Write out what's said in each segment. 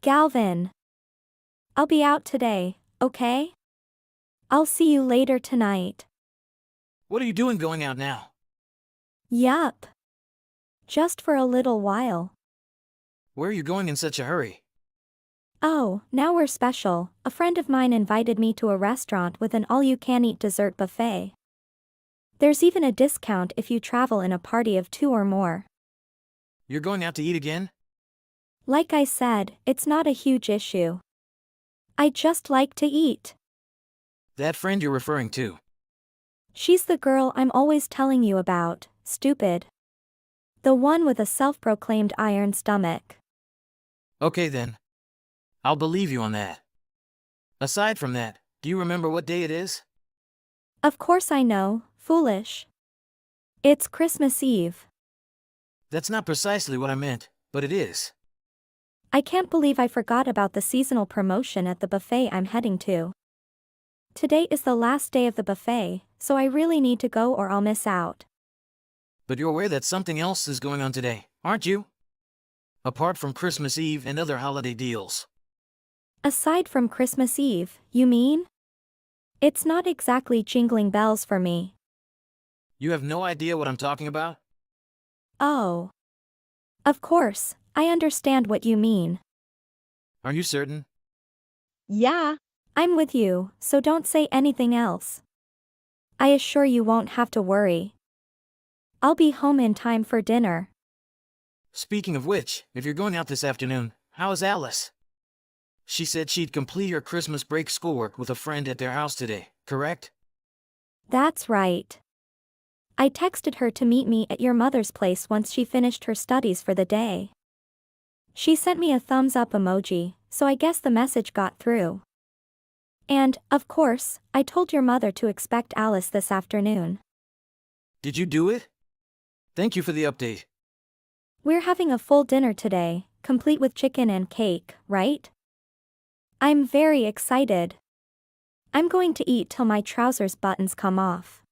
Galvin. I'll be out today, okay? I'll see you later tonight. What are you doing going out now? Yup. Just for a little while. Where are you going in such a hurry? Oh, now we're special. A friend of mine invited me to a restaurant with an all-you-can-eat dessert buffet. There's even a discount if you travel in a party of 2 or more. You're going out to eat again? Like I said, it's not a huge issue. I just like to eat. That friend you're referring to. She's the girl I'm always telling you about, stupid. The one with a self-proclaimed iron stomach. Okay then. I'll believe you on that. Aside from that, do you remember what day it is? Of course I know, foolish. It's Christmas Eve. That's not precisely what I meant, but it is. I can't believe I forgot about the seasonal promotion at the buffet I'm heading to. Today is the last day of the buffet, so I really need to go or I'll miss out. But you're aware that something else is going on today, aren't you? Apart from Christmas Eve and other holiday deals. Aside from Christmas Eve, you mean? It's not exactly jingling bells for me. You have no idea what I'm talking about? Oh. Of course, I understand what you mean. Are you certain? Yeah. I'm with you, so don't say anything else. I assure you won't have to worry. I'll be home in time for dinner. Speaking of which, if you're going out this afternoon, how is Alice? She said she'd complete her Christmas break schoolwork with a friend at their house today, correct? That's right. I texted her to meet me at your mother's place once she finished her studies for the day. She sent me a thumbs up emoji, so I guess the message got through. And, of course, I told your mother to expect Alice this afternoon. Did you do it? Thank you for the update. We're having a full dinner today, complete with chicken and cake, right? I'm very excited. I'm going to eat till my trousers buttons come off.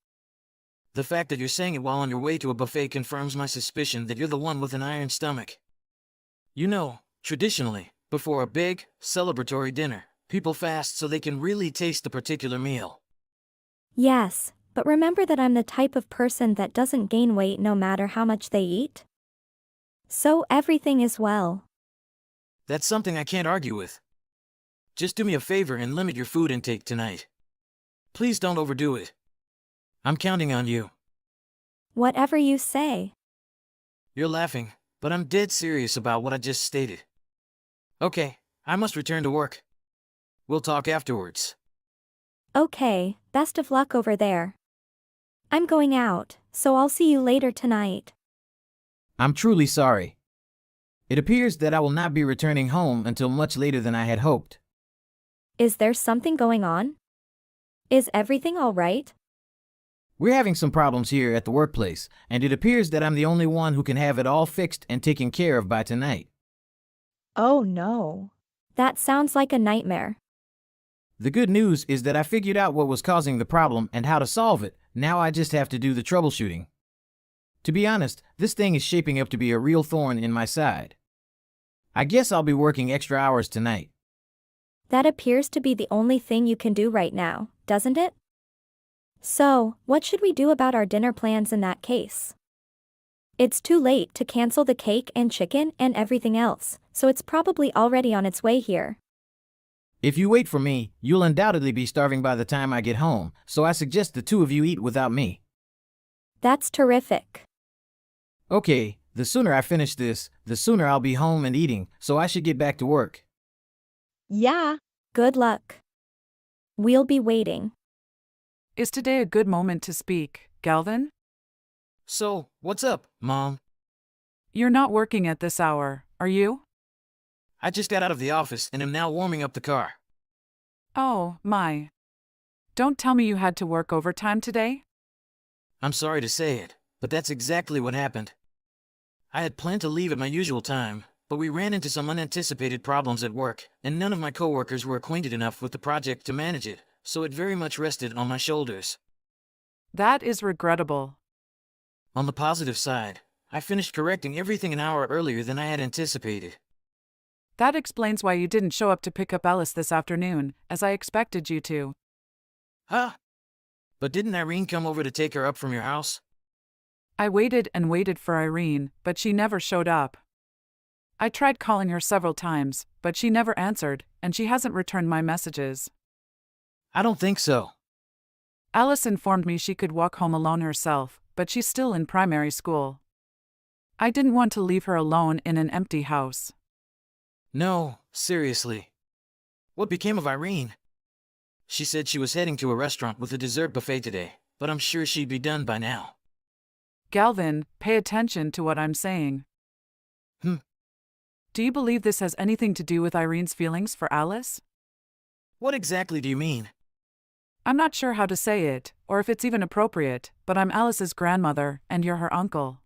The fact that you're saying it while on your way to a buffet confirms my suspicion that you're the one with an iron stomach. You know, traditionally, before a big, celebratory dinner, people fast so they can really taste the particular meal. Yes, but remember that I'm the type of person that doesn't gain weight no matter how much they eat? So everything is well. That's something I can't argue with. Just do me a favor and limit your food intake tonight. Please don't overdo it. I'm counting on you. Whatever you say. You're laughing, but I'm dead serious about what I just stated. Okay, I must return to work. We'll talk afterwards. Okay, best of luck over there. I'm going out, so I'll see you later tonight. I'm truly sorry. It appears that I will not be returning home until much later than I had hoped. Is there something going on? Is everything all right? We're having some problems here at the workplace, and it appears that I'm the only one who can have it all fixed and taken care of by tonight. Oh no. That sounds like a nightmare. The good news is that I figured out what was causing the problem and how to solve it. Now I just have to do the troubleshooting. To be honest, this thing is shaping up to be a real thorn in my side. I guess I'll be working extra hours tonight. That appears to be the only thing you can do right now, doesn't it? So, what should we do about our dinner plans in that case? It's too late to cancel the cake and chicken and everything else, so it's probably already on its way here. If you wait for me, you'll undoubtedly be starving by the time I get home, so I suggest the two of you eat without me. That's terrific. Okay, the sooner I finish this, the sooner I'll be home and eating, so I should get back to work. Yeah. Good luck. We'll be waiting. Is today a good moment to speak, Galvin? So, what's up, Mom? You're not working at this hour, are you? I just got out of the office and am now warming up the car. Oh, my. Don't tell me you had to work overtime today? I'm sorry to say it, but that's exactly what happened. I had planned to leave at my usual time, but we ran into some unanticipated problems at work, and none of my coworkers were acquainted enough with the project to manage it, so it very much rested on my shoulders. That is regrettable. On the positive side, I finished correcting everything an hour earlier than I had anticipated. That explains why you didn't show up to pick up Alice this afternoon, as I expected you to. Huh? But didn't Irene come over to take her up from your house? I waited and waited for Irene, but she never showed up. I tried calling her several times, but she never answered, and she hasn't returned my messages. I don't think so. Alice informed me she could walk home alone herself, but she's still in primary school. I didn't want to leave her alone in an empty house. No, seriously. What became of Irene? She said she was heading to a restaurant with a dessert buffet today, but I'm sure she'd be done by now. Galvin, pay attention to what I'm saying. Do you believe this has anything to do with Irene's feelings for Alice? What exactly do you mean? I'm not sure how to say it, or if it's even appropriate, but I'm Alice's grandmother, and you're her uncle.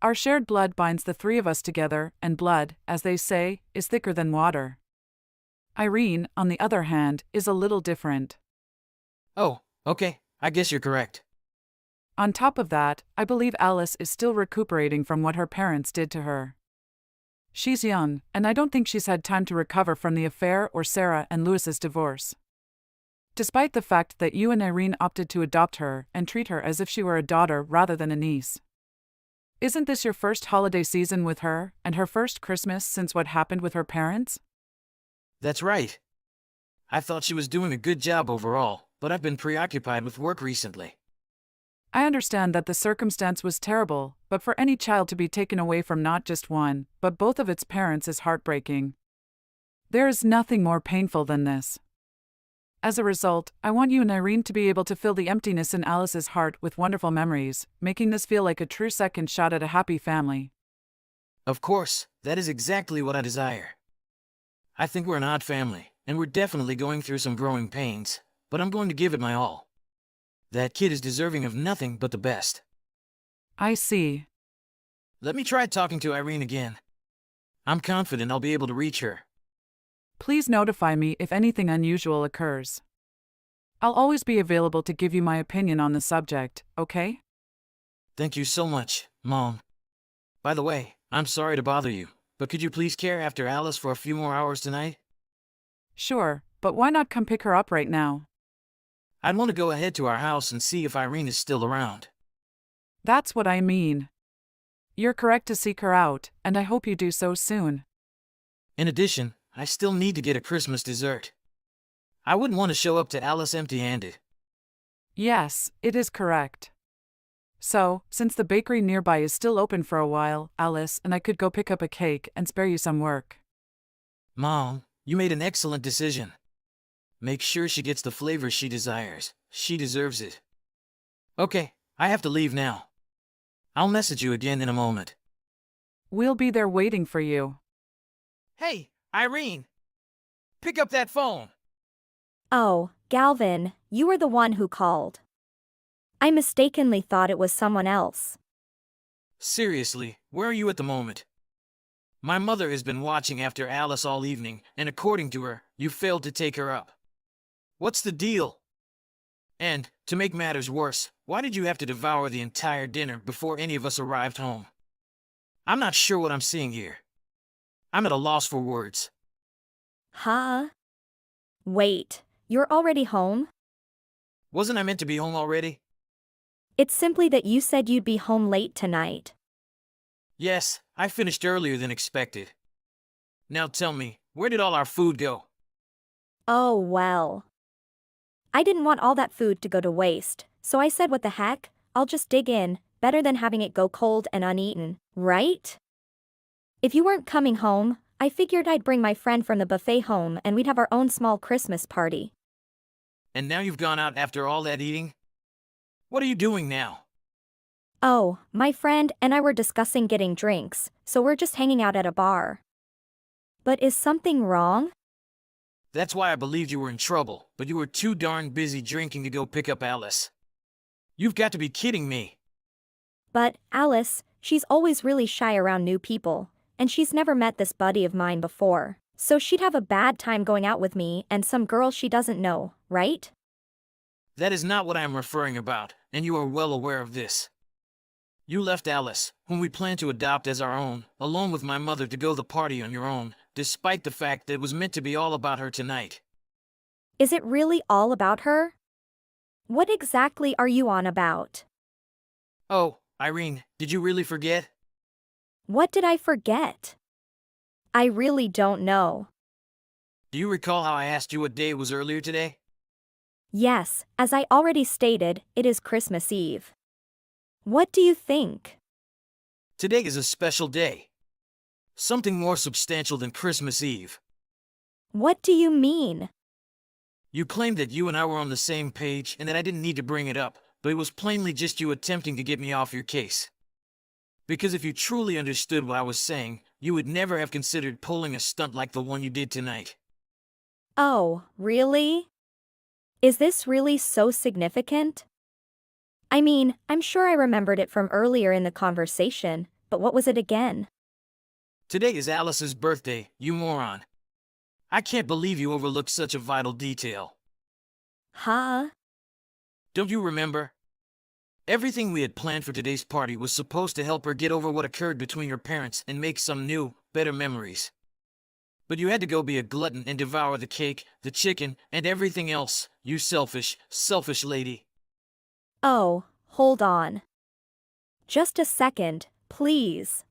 Our shared blood binds the three of us together, and blood, as they say, is thicker than water. Irene, on the other hand, is a little different. Oh, okay, I guess you're correct. On top of that, I believe Alice is still recuperating from what her parents did to her. She's young, and I don't think she's had time to recover from the affair or Sarah and Louis's divorce. Despite the fact that you and Irene opted to adopt her and treat her as if she were a daughter rather than a niece. Isn't this your first holiday season with her, and her first Christmas since what happened with her parents? That's right. I thought she was doing a good job overall, but I've been preoccupied with work recently. I understand that the circumstance was terrible, but for any child to be taken away from not just one, but both of its parents is heartbreaking. There is nothing more painful than this. As a result, I want you and Irene to be able to fill the emptiness in Alice's heart with wonderful memories, making this feel like a true second shot at a happy family. Of course, that is exactly what I desire. I think we're an odd family, and we're definitely going through some growing pains, but I'm going to give it my all. That kid is deserving of nothing but the best. I see. Let me try talking to Irene again. I'm confident I'll be able to reach her. Please notify me if anything unusual occurs. I'll always be available to give you my opinion on the subject, okay? Thank you so much, Mom. By the way, I'm sorry to bother you, but could you please care after Alice for a few more hours tonight? Sure, but why not come pick her up right now? I'd want to go ahead to our house and see if Irene is still around. That's what I mean. You're correct to seek her out, and I hope you do so soon. In addition, I still need to get a Christmas dessert. I wouldn't want to show up to Alice empty-handed. Yes, it is correct. So, since the bakery nearby is still open for a while, Alice and I could go pick up a cake and spare you some work. Mom, you made an excellent decision. Make sure she gets the flavor she desires. She deserves it. Okay, I have to leave now. I'll message you again in a moment. We'll be there waiting for you. Hey, Irene! Pick up that phone! Oh, Galvin, you were the one who called. I mistakenly thought it was someone else. Seriously, where are you at the moment? My mother has been watching after Alice all evening, and according to her, you failed to take her up. What's the deal? And, to make matters worse, why did you have to devour the entire dinner before any of us arrived home? I'm not sure what I'm seeing here. I'm at a loss for words. Huh? Wait, you're already home? Wasn't I meant to be home already? It's simply that you said you'd be home late tonight. Yes, I finished earlier than expected. Now tell me, where did all our food go? Oh well. I didn't want all that food to go to waste, so I said what the heck, I'll just dig in, better than having it go cold and uneaten, right? If you weren't coming home, I figured I'd bring my friend from the buffet home and we'd have our own small Christmas party. And now you've gone out after all that eating? What are you doing now? Oh, my friend and I were discussing getting drinks, so we're just hanging out at a bar. But is something wrong? That's why I believed you were in trouble, but you were too darn busy drinking to go pick up Alice. You've got to be kidding me. But, Alice, she's always really shy around new people, and she's never met this buddy of mine before, so she'd have a bad time going out with me and some girl she doesn't know, right? That is not what I am referring about, and you are well aware of this. You left Alice, whom we plan to adopt as our own, alone with my mother to go the party on your own, despite the fact that it was meant to be all about her tonight. Is it really all about her? What exactly are you on about? Oh, Irene, did you really forget? What did I forget? I really don't know. Do you recall how I asked you what day it was earlier today? Yes, as I already stated, it is Christmas Eve. What do you think? Today is a special day. Something more substantial than Christmas Eve. What do you mean? You claimed that you and I were on the same page and that I didn't need to bring it up, but it was plainly just you attempting to get me off your case. Because if you truly understood what I was saying, you would never have considered pulling a stunt like the one you did tonight. Oh, really? Is this really so significant? I mean, I'm sure I remembered it from earlier in the conversation, but what was it again? Today is Alice's birthday, you moron. I can't believe you overlooked such a vital detail. Huh? Don't you remember? Everything we had planned for today's party was supposed to help her get over what occurred between her parents and make some new, better memories. But you had to go be a glutton and devour the cake, the chicken, and everything else, you selfish, selfish lady. Oh, hold on. Just a second, please.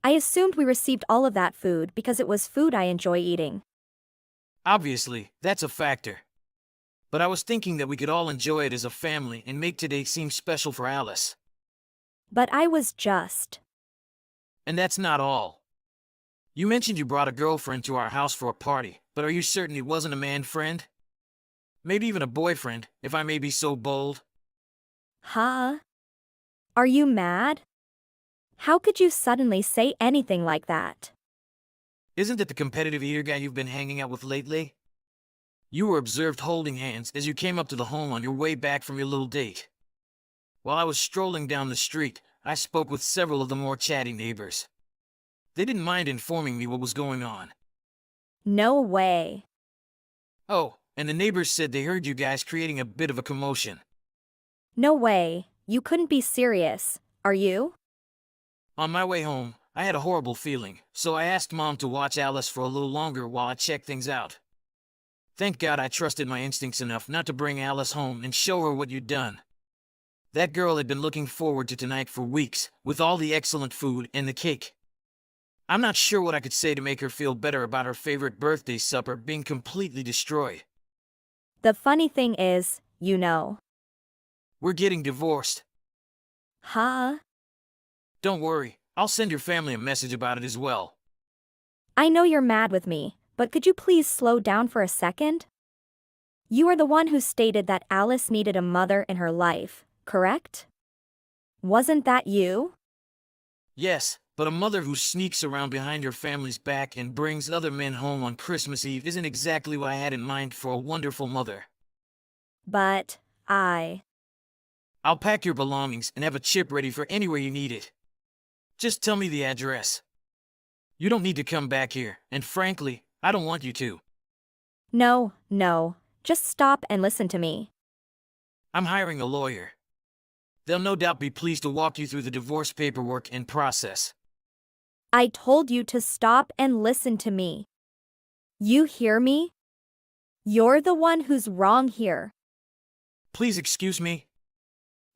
I assumed we received all of that food because it was food I enjoy eating. Obviously, that's a factor. But I was thinking that we could all enjoy it as a family and make today seem special for Alice. But I was just... And that's not all. You mentioned you brought a girlfriend to our house for a party, but are you certain it wasn't a man friend? Maybe even a boyfriend, if I may be so bold. Huh? Are you mad? How could you suddenly say anything like that? Isn't it the competitive eater guy you've been hanging out with lately? You were observed holding hands as you came up to the home on your way back from your little date. While I was strolling down the street, I spoke with several of the more chatty neighbors. They didn't mind informing me what was going on. No way. Oh, and the neighbors said they heard you guys creating a bit of a commotion. No way. You couldn't be serious, are you? On my way home, I had a horrible feeling, so I asked Mom to watch Alice for a little longer while I checked things out. Thank God I trusted my instincts enough not to bring Alice home and show her what you'd done. That girl had been looking forward to tonight for weeks, with all the excellent food and the cake. I'm not sure what I could say to make her feel better about her favorite birthday supper being completely destroyed. The funny thing is, you know. We're getting divorced. Huh? Don't worry, I'll send your family a message about it as well. I know you're mad with me, but could you please slow down for a second? You are the one who stated that Alice needed a mother in her life, correct? Wasn't that you? Yes, but a mother who sneaks around behind her family's back and brings other men home on Christmas Eve isn't exactly what I had in mind for a wonderful mother. But, I'll pack your belongings and have a chip ready for anywhere you need it. Just tell me the address. You don't need to come back here, and frankly, I don't want you to. No, just stop and listen to me. I'm hiring a lawyer. They'll no doubt be pleased to walk you through the divorce paperwork and process. I told you to stop and listen to me. You hear me? You're the one who's wrong here. Please excuse me.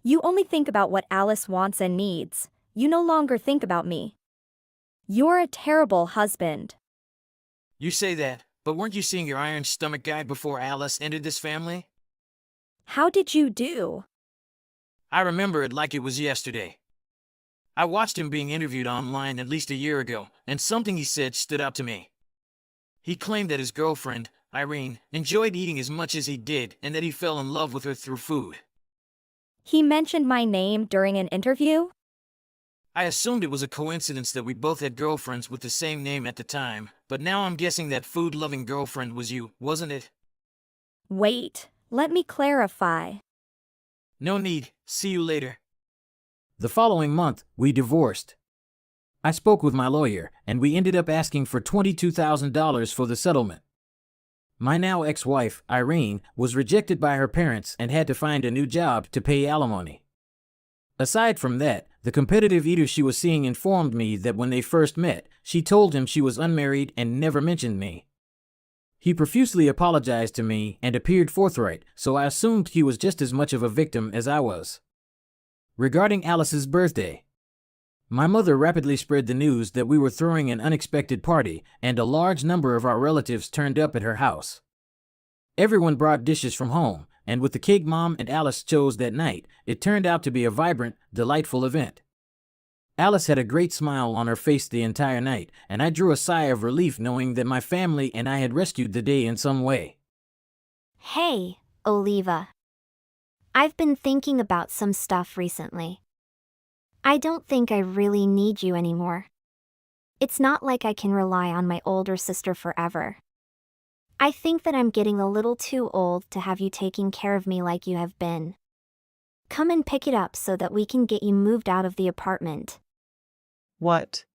You only think about what Alice wants and needs. You no longer think about me. You're a terrible husband. You say that, but weren't you seeing your iron stomach guy before Alice entered this family? How did you do? I remember it like it was yesterday. I watched him being interviewed online at least a year ago, and something he said stood out to me. He claimed that his girlfriend, Irene, enjoyed eating as much as he did and that he fell in love with her through food. He mentioned my name during an interview? I assumed it was a coincidence that we both had girlfriends with the same name at the time, but now I'm guessing that food-loving girlfriend was you, wasn't it? Wait, let me clarify. No need. See you later. The following month, we divorced. I spoke with my lawyer, and we ended up asking for $22,000 for the settlement. My now ex-wife, Irene, was rejected by her parents and had to find a new job to pay alimony. Aside from that, The competitive eater she was seeing informed me that when they first met, she told him she was unmarried and never mentioned me. He profusely apologized to me and appeared forthright, so I assumed he was just as much of a victim as I was. Regarding Alice's birthday, my mother rapidly spread the news that we were throwing an unexpected party, and a large number of our relatives turned up at her house. Everyone brought dishes from home, and with the cake Mom and Alice chose that night, it turned out to be a vibrant, delightful event. Alice had a great smile on her face the entire night, and I drew a sigh of relief knowing that my family and I had rescued the day in some way. Hey, Oliva. I've been thinking about some stuff recently. I don't think I really need you anymore. It's not like I can rely on my older sister forever. I think that I'm getting a little too old to have you taking care of me like you have been. Come and pick it up so that we can get you moved out of the apartment. What?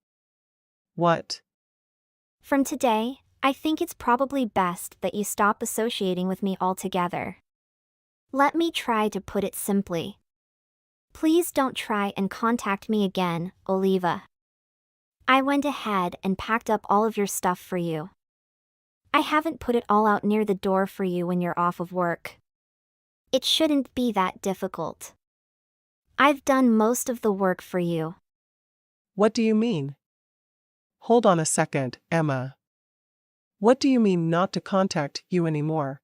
What? From today, I think it's probably best that you stop associating with me altogether. Let me try to put it simply. Please don't try and contact me again, Oliva. I went ahead and packed up all of your stuff for you. I haven't put it all out near the door for you when you're off of work. It shouldn't be that difficult. I've done most of the work for you. What do you mean? Hold on a second, Emma. What do you mean not to contact you anymore?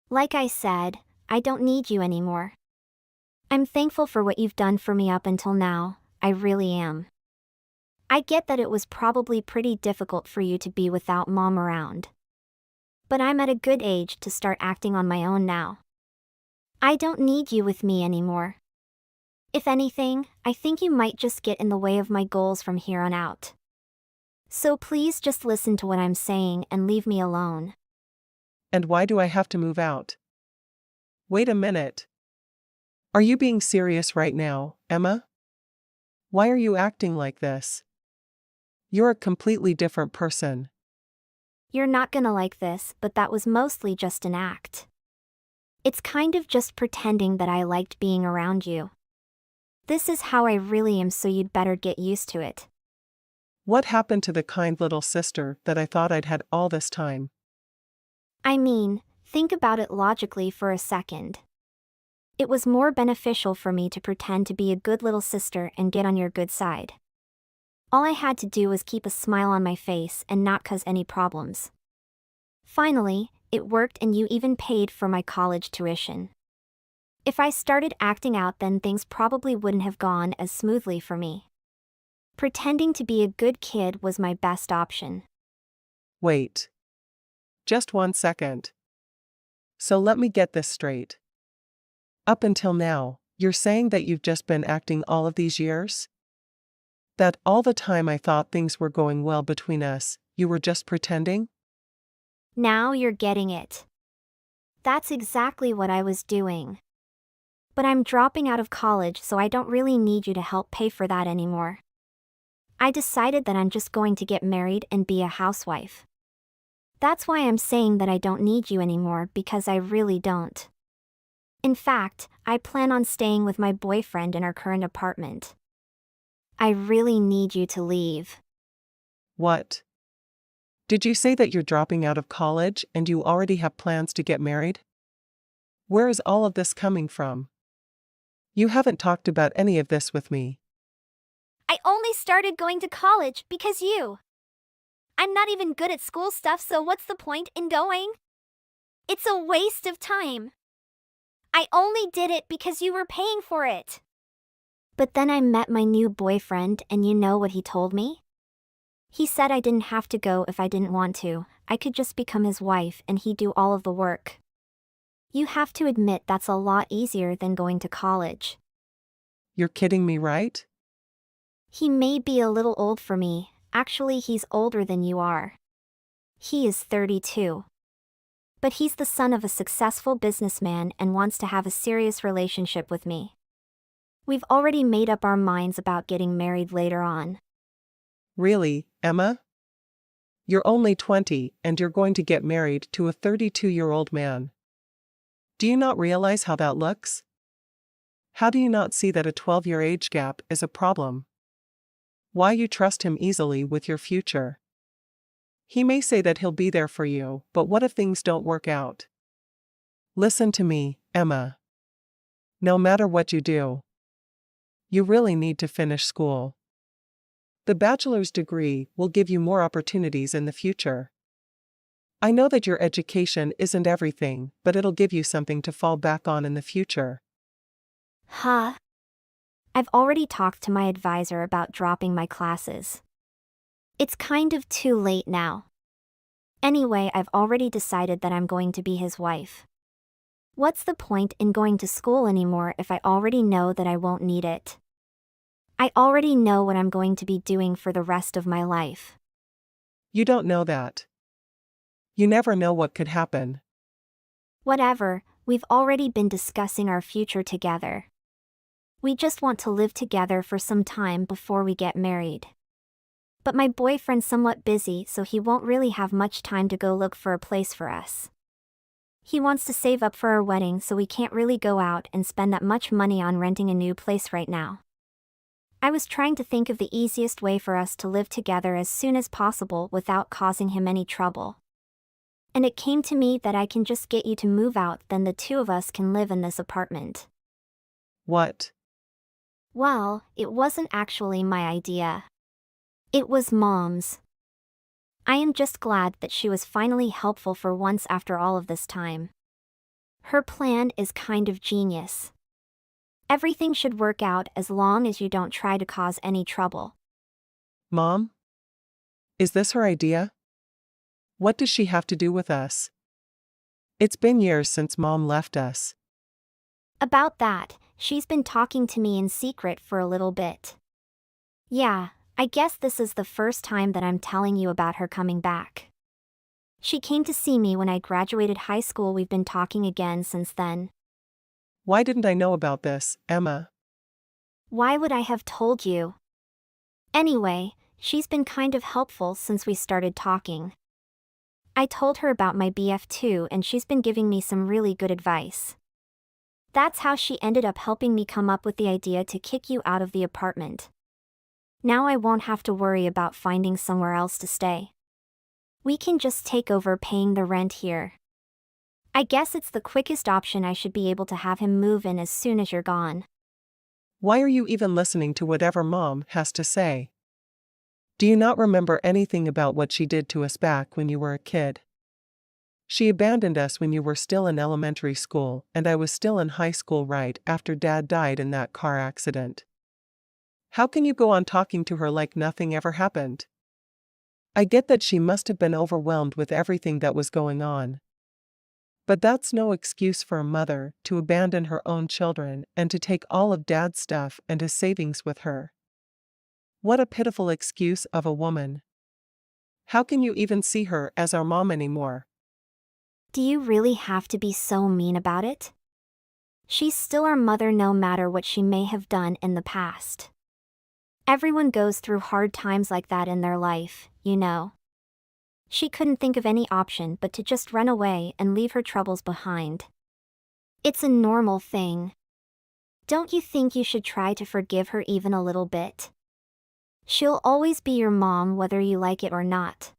Like I said, I don't need you anymore. I'm thankful for what you've done for me up until now, I really am. I get that it was probably pretty difficult for you to be without Mom around. But I'm at a good age to start acting on my own now. I don't need you with me anymore. If anything, I think you might just get in the way of my goals from here on out. So please just listen to what I'm saying and leave me alone. And why do I have to move out? Wait a minute. Are you being serious right now, Emma? Why are you acting like this? You're a completely different person. You're not gonna like this, but that was mostly just an act. It's kind of just pretending that I liked being around you. This is how I really am, so you'd better get used to it. What happened to the kind little sister that I thought I'd had all this time? I mean, think about it logically for a second. It was more beneficial for me to pretend to be a good little sister and get on your good side. All I had to do was keep a smile on my face and not cause any problems. Finally, it worked, and you even paid for my college tuition. If I started acting out, then things probably wouldn't have gone as smoothly for me. Pretending to be a good kid was my best option. Wait. Just 1 second. So let me get this straight. Up until now, you're saying that you've just been acting all of these years? That all the time I thought things were going well between us, you were just pretending? Now you're getting it. That's exactly what I was doing. But I'm dropping out of college, so I don't really need you to help pay for that anymore. I decided that I'm just going to get married and be a housewife. That's why I'm saying that I don't need you anymore, because I really don't. In fact, I plan on staying with my boyfriend in our current apartment. I really need you to leave. What? Did you say that you're dropping out of college and you already have plans to get married? Where is all of this coming from? You haven't talked about any of this with me. I only started going to college because you. I'm not even good at school stuff, so what's the point in going? It's a waste of time. I only did it because you were paying for it. But then I met my new boyfriend, and you know what he told me? He said I didn't have to go if I didn't want to. I could just become his wife and he'd do all of the work. You have to admit that's a lot easier than going to college. You're kidding me, right? He may be a little old for me. Actually, he's older than you are. He is 32. But he's the son of a successful businessman and wants to have a serious relationship with me. We've already made up our minds about getting married later on. Really, Emma? You're only 20 and you're going to get married to a 32-year-old man. Do you not realize how that looks? How do you not see that a 12-year age gap is a problem? Why you trust him easily with your future? He may say that he'll be there for you, but what if things don't work out? Listen to me, Emma. No matter what you do, you really need to finish school. The bachelor's degree will give you more opportunities in the future. I know that your education isn't everything, but it'll give you something to fall back on in the future. Huh? I've already talked to my advisor about dropping my classes. It's kind of too late now. Anyway, I've already decided that I'm going to be his wife. What's the point in going to school anymore if I already know that I won't need it? I already know what I'm going to be doing for the rest of my life. You don't know that. You never know what could happen. Whatever, we've already been discussing our future together. We just want to live together for some time before we get married. But my boyfriend's somewhat busy, so he won't really have much time to go look for a place for us. He wants to save up for our wedding, so we can't really go out and spend that much money on renting a new place right now. I was trying to think of the easiest way for us to live together as soon as possible without causing him any trouble. And it came to me that I can just get you to move out, then the two of us can live in this apartment. What? Well, it wasn't actually my idea. It was Mom's. I am just glad that she was finally helpful for once after all of this time. Her plan is kind of genius. Everything should work out as long as you don't try to cause any trouble. Mom? Is this her idea? What does she have to do with us? It's been years since Mom left us. About that, she's been talking to me in secret for a little bit. Yeah, I guess this is the first time that I'm telling you about her coming back. She came to see me when I graduated high school. We've been talking again since then. Why didn't I know about this, Emma? Why would I have told you? Anyway, she's been kind of helpful since we started talking. I told her about my BF too, and she's been giving me some really good advice. That's how she ended up helping me come up with the idea to kick you out of the apartment. Now I won't have to worry about finding somewhere else to stay. We can just take over paying the rent here. I guess it's the quickest option. I should be able to have him move in as soon as you're gone. Why are you even listening to whatever Mom has to say? Do you not remember anything about what she did to us back when you were a kid? She abandoned us when you were still in elementary school, and I was still in high school right after Dad died in that car accident. How can you go on talking to her like nothing ever happened? I get that she must have been overwhelmed with everything that was going on. But that's no excuse for a mother to abandon her own children and to take all of Dad's stuff and his savings with her. What a pitiful excuse of a woman. How can you even see her as our mom anymore? Do you really have to be so mean about it? She's still our mother no matter what she may have done in the past. Everyone goes through hard times like that in their life, you know. She couldn't think of any option but to just run away and leave her troubles behind. It's a normal thing. Don't you think you should try to forgive her even a little bit? She'll always be your mom whether you like it or not.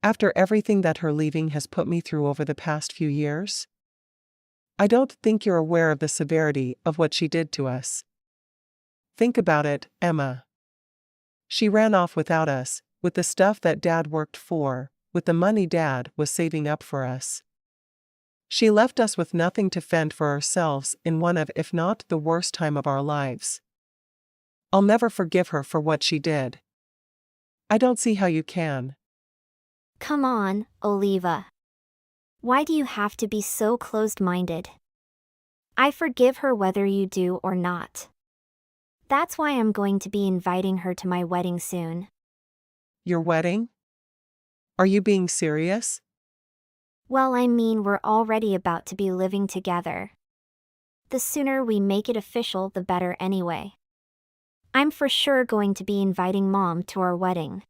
After everything that her leaving has put me through over the past few years? I don't think you're aware of the severity of what she did to us. Think about it, Emma. She ran off without us, with the stuff that Dad worked for, with the money Dad was saving up for us. She left us with nothing to fend for ourselves in one of, if not the worst time of our lives. I'll never forgive her for what she did. I don't see how you can. Come on, Oliva. Why do you have to be so closed-minded? I forgive her whether you do or not. That's why I'm going to be inviting her to my wedding soon. Your wedding? Are you being serious? Well, I mean, we're already about to be living together. The sooner we make it official, the better anyway. I'm for sure going to be inviting Mom to our wedding.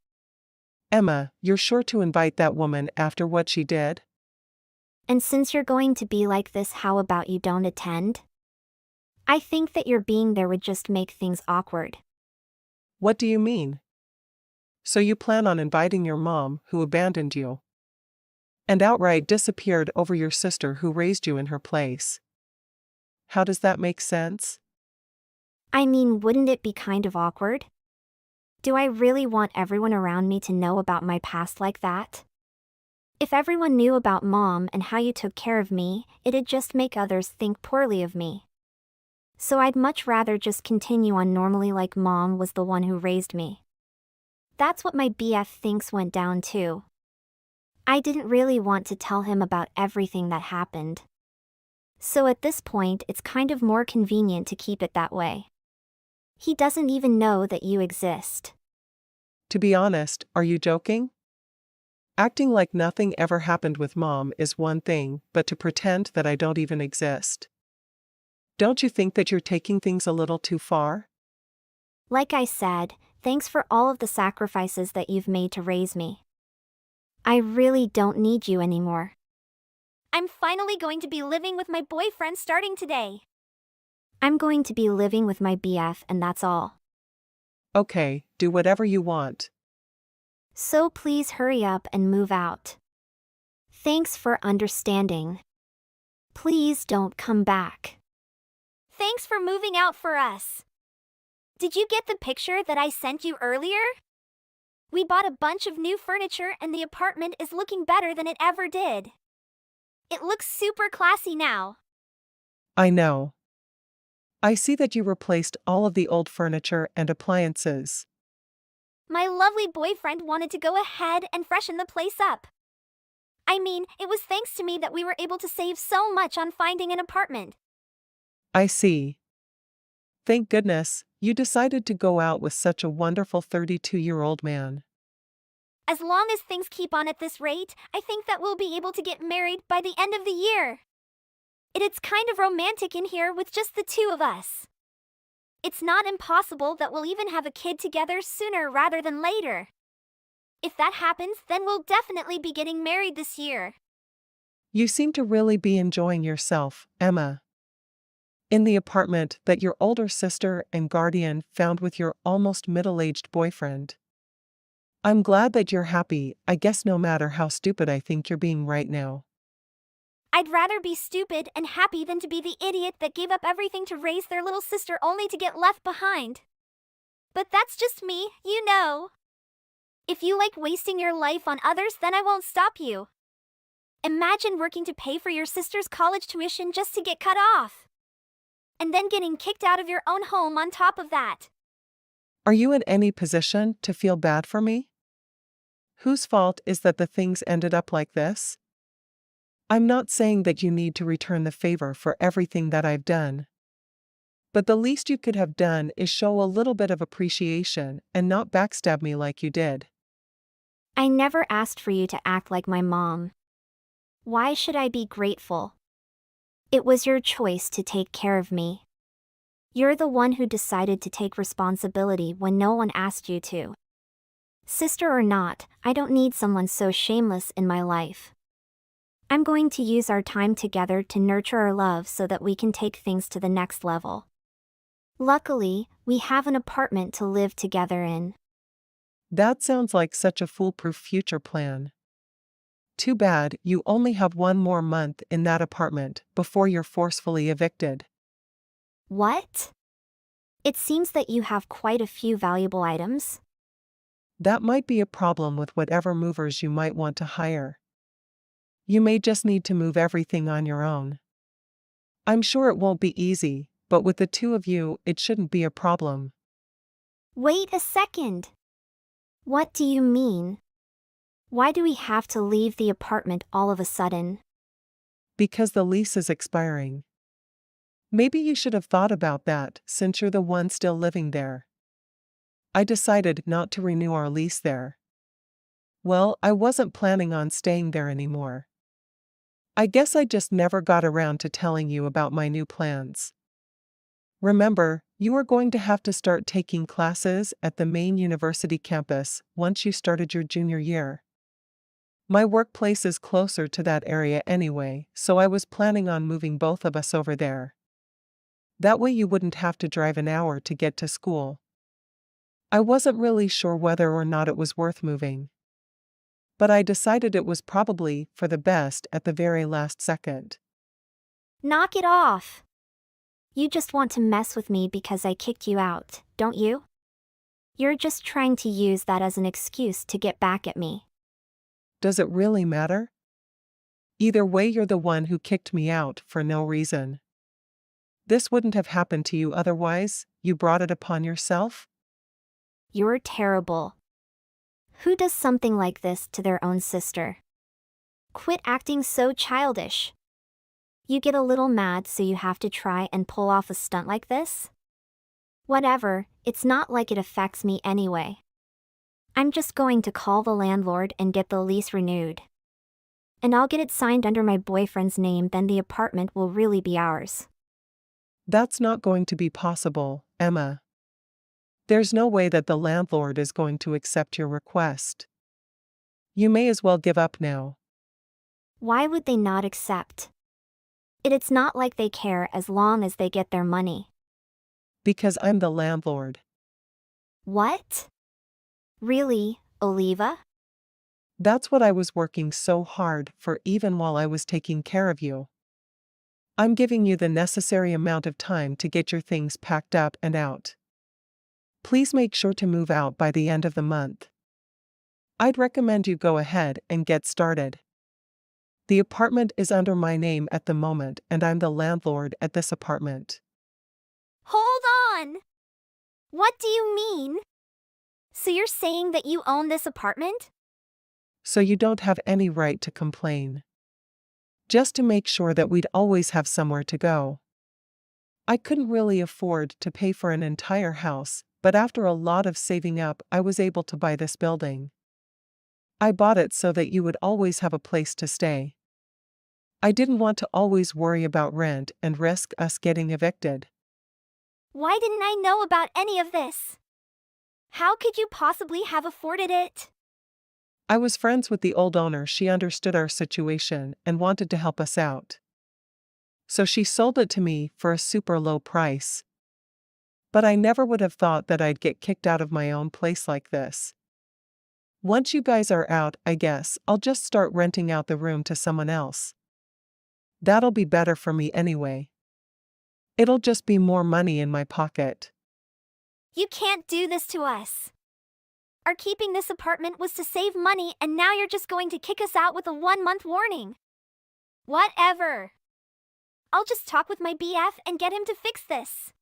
Emma, you're sure to invite that woman after what she did? And since you're going to be like this, how about you don't attend? I think that your being there would just make things awkward. What do you mean? So you plan on inviting your mom, who abandoned you, and outright disappeared over your sister who raised you in her place. How does that make sense? I mean, wouldn't it be kind of awkward? Do I really want everyone around me to know about my past like that? If everyone knew about Mom and how you took care of me, it'd just make others think poorly of me. So I'd much rather just continue on normally like Mom was the one who raised me. That's what my BF thinks went down too. I didn't really want to tell him about everything that happened. So at this point, it's kind of more convenient to keep it that way. He doesn't even know that you exist. To be honest, are you joking? Acting like nothing ever happened with Mom is one thing, but to pretend that I don't even exist. Don't you think that you're taking things a little too far? Like I said, thanks for all of the sacrifices that you've made to raise me. I really don't need you anymore. I'm finally going to be living with my boyfriend starting today. I'm going to be living with my BF and that's all. Okay, do whatever you want. So please hurry up and move out. Thanks for understanding. Please don't come back. Thanks for moving out for us. Did you get the picture that I sent you earlier? We bought a bunch of new furniture and the apartment is looking better than it ever did. It looks super classy now. I know. I see that you replaced all of the old furniture and appliances. My lovely boyfriend wanted to go ahead and freshen the place up. I mean, it was thanks to me that we were able to save so much on finding an apartment. I see. Thank goodness, you decided to go out with such a wonderful 32-year-old man. As long as things keep on at this rate, I think that we'll be able to get married by the end of the year. It's kind of romantic in here with just the two of us. It's not impossible that we'll even have a kid together sooner rather than later. If that happens, then we'll definitely be getting married this year. You seem to really be enjoying yourself, Emma. In the apartment that your older sister and guardian found with your almost middle-aged boyfriend. I'm glad that you're happy, I guess no matter how stupid I think you're being right now. I'd rather be stupid and happy than to be the idiot that gave up everything to raise their little sister only to get left behind. But that's just me, you know. If you like wasting your life on others, then I won't stop you. Imagine working to pay for your sister's college tuition just to get cut off. And then getting kicked out of your own home on top of that. Are you in any position to feel bad for me? Whose fault is that the things ended up like this? I'm not saying that you need to return the favor for everything that I've done. But the least you could have done is show a little bit of appreciation and not backstab me like you did. I never asked for you to act like my mom. Why should I be grateful? It was your choice to take care of me. You're the one who decided to take responsibility when no one asked you to. Sister or not, I don't need someone so shameless in my life. I'm going to use our time together to nurture our love so that we can take things to the next level. Luckily, we have an apartment to live together in. That sounds like such a foolproof future plan. Too bad you only have one more month in that apartment before you're forcefully evicted. What? It seems that you have quite a few valuable items. That might be a problem with whatever movers you might want to hire. You may just need to move everything on your own. I'm sure it won't be easy, but with the two of you, it shouldn't be a problem. Wait a second. What do you mean? Why do we have to leave the apartment all of a sudden? Because the lease is expiring. Maybe you should have thought about that since you're the one still living there. I decided not to renew our lease there. Well, I wasn't planning on staying there anymore. I guess I just never got around to telling you about my new plans. Remember, you are going to have to start taking classes at the main university campus once you started your junior year. My workplace is closer to that area anyway, so I was planning on moving both of us over there. That way you wouldn't have to drive an hour to get to school. I wasn't really sure whether or not it was worth moving. But I decided it was probably for the best at the very last second. Knock it off. You just want to mess with me because I kicked you out, don't you? You're just trying to use that as an excuse to get back at me. Does it really matter? Either way, you're the one who kicked me out for no reason. This wouldn't have happened to you otherwise. You brought it upon yourself? You're terrible. Who does something like this to their own sister? Quit acting so childish. You get a little mad so you have to try and pull off a stunt like this? Whatever, it's not like it affects me anyway. I'm just going to call the landlord and get the lease renewed. And I'll get it signed under my boyfriend's name, then the apartment will really be ours. That's not going to be possible, Emma. There's no way that the landlord is going to accept your request. You may as well give up now. Why would they not accept? It's not like they care as long as they get their money. Because I'm the landlord. What? Really, Oliva? That's what I was working so hard for even while I was taking care of you. I'm giving you the necessary amount of time to get your things packed up and out. Please make sure to move out by the end of the month. I'd recommend you go ahead and get started. The apartment is under my name at the moment and I'm the landlord at this apartment. Hold on! What do you mean? So you're saying that you own this apartment? So you don't have any right to complain. Just to make sure that we'd always have somewhere to go. I couldn't really afford to pay for an entire house, but after a lot of saving up, I was able to buy this building. I bought it so that you would always have a place to stay. I didn't want to always worry about rent and risk us getting evicted. Why didn't I know about any of this? How could you possibly have afforded it? I was friends with the old owner. She understood our situation and wanted to help us out. So she sold it to me for a super low price. But I never would have thought that I'd get kicked out of my own place like this. Once you guys are out, I guess I'll just start renting out the room to someone else. That'll be better for me anyway. It'll just be more money in my pocket. You can't do this to us. Our keeping this apartment was to save money, and now you're just going to kick us out with a 1-month warning. Whatever. I'll just talk with my BF and get him to fix this.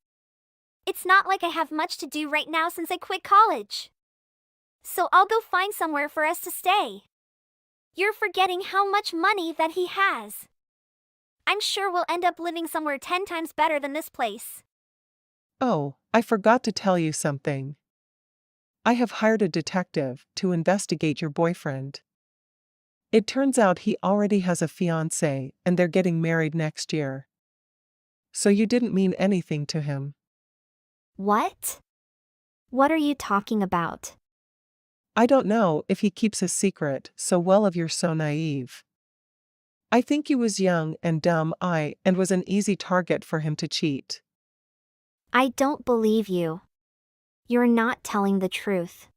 It's not like I have much to do right now since I quit college. So I'll go find somewhere for us to stay. You're forgetting how much money that he has. I'm sure we'll end up living somewhere 10 times better than this place. Oh, I forgot to tell you something. I have hired a detective to investigate your boyfriend. It turns out he already has a fiancée and they're getting married next year. So you didn't mean anything to him. What? What are you talking about? I don't know if he keeps his secret so well if you're so naive. I think he was young and dumb and was an easy target for him to cheat. I don't believe you. You're not telling the truth.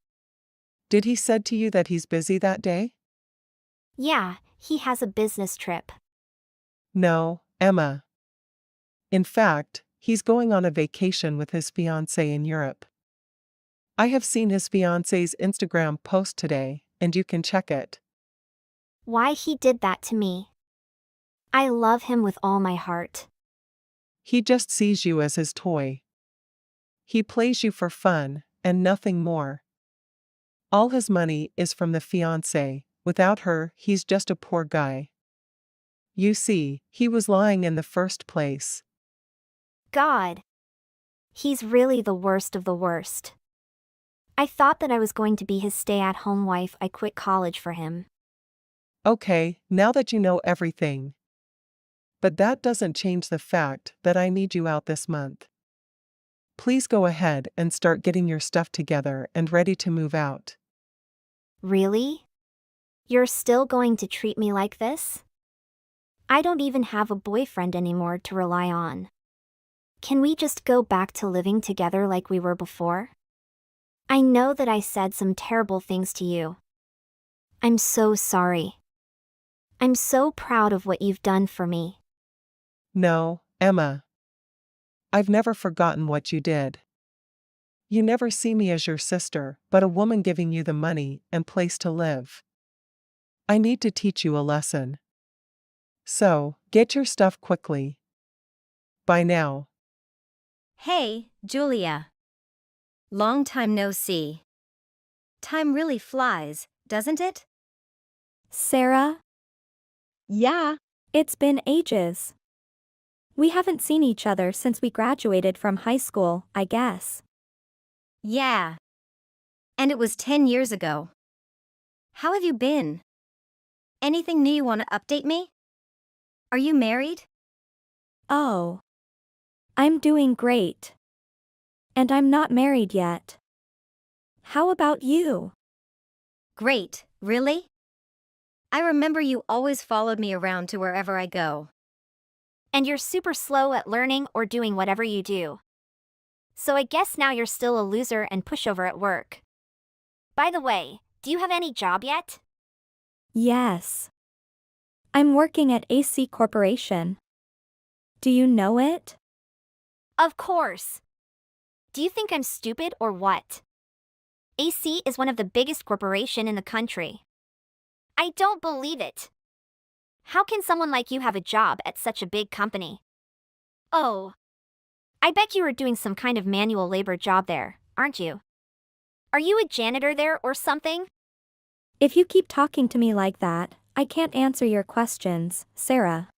Did he said to you that he's busy that day? Yeah, he has a business trip. No, Emma. In fact, he's going on a vacation with his fiancée in Europe. I have seen his fiancée's Instagram post today, and you can check it. Why he did that to me? I love him with all my heart. He just sees you as his toy. He plays you for fun, and nothing more. All his money is from the fiancée. Without her, he's just a poor guy. You see, he was lying in the first place. God. He's really the worst of the worst. I thought that I was going to be his stay-at-home wife. I quit college for him. Okay, now that you know everything. But that doesn't change the fact that I need you out this month. Please go ahead and start getting your stuff together and ready to move out. Really? You're still going to treat me like this? I don't even have a boyfriend anymore to rely on. can we just go back to living together like we were before? I know that I said some terrible things to you. I'm so sorry. I'm so proud of what you've done for me. No, Emma. I've never forgotten what you did. You never see me as your sister, but a woman giving you the money and place to live. I need to teach you a lesson. So, get your stuff quickly. Bye now. Hey, Julia. Long time no see. Time really flies, doesn't it? Sarah? Yeah. It's been ages. We haven't seen each other since we graduated from high school, I guess. Yeah. And it was 10 years ago. How have you been? Anything new you want to update me? Are you married? Oh. I'm doing great. And I'm not married yet. How about you? Great, really? I remember you always followed me around to wherever I go. And you're super slow at learning or doing whatever you do. So I guess now you're still a loser and pushover at work. By the way, do you have any job yet? Yes. I'm working at AC Corporation. Do you know it? Of course. Do you think I'm stupid or what? AC is one of the biggest corporations in the country. I don't believe it. How can someone like you have a job at such a big company? Oh. I bet you are doing some kind of manual labor job there, aren't you? Are you a janitor there or something? If you keep talking to me like that, I can't answer your questions, Sarah.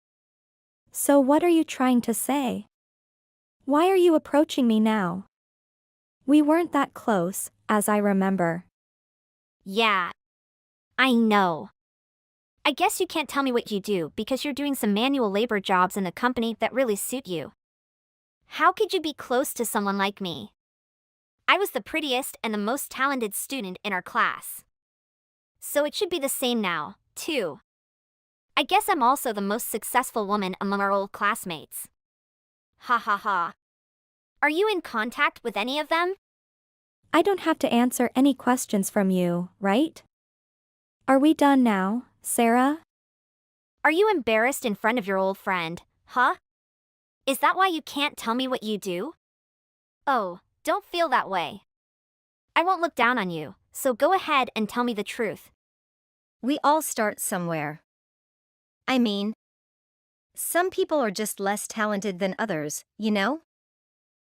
So what are you trying to say? Why are you approaching me now? We weren't that close, as I remember. Yeah. I know. I guess you can't tell me what you do because you're doing some manual labor jobs in the company that really suit you. How could you be close to someone like me? I was the prettiest and the most talented student in our class. So it should be the same now, too. I guess I'm also the most successful woman among our old classmates. Ha ha ha. Are you in contact with any of them? I don't have to answer any questions from you, right? Are we done now, Sarah? Are you embarrassed in front of your old friend, huh? Is that why you can't tell me what you do? Oh, don't feel that way. I won't look down on you, so go ahead and tell me the truth. We all start somewhere. I mean, some people are just less talented than others, you know?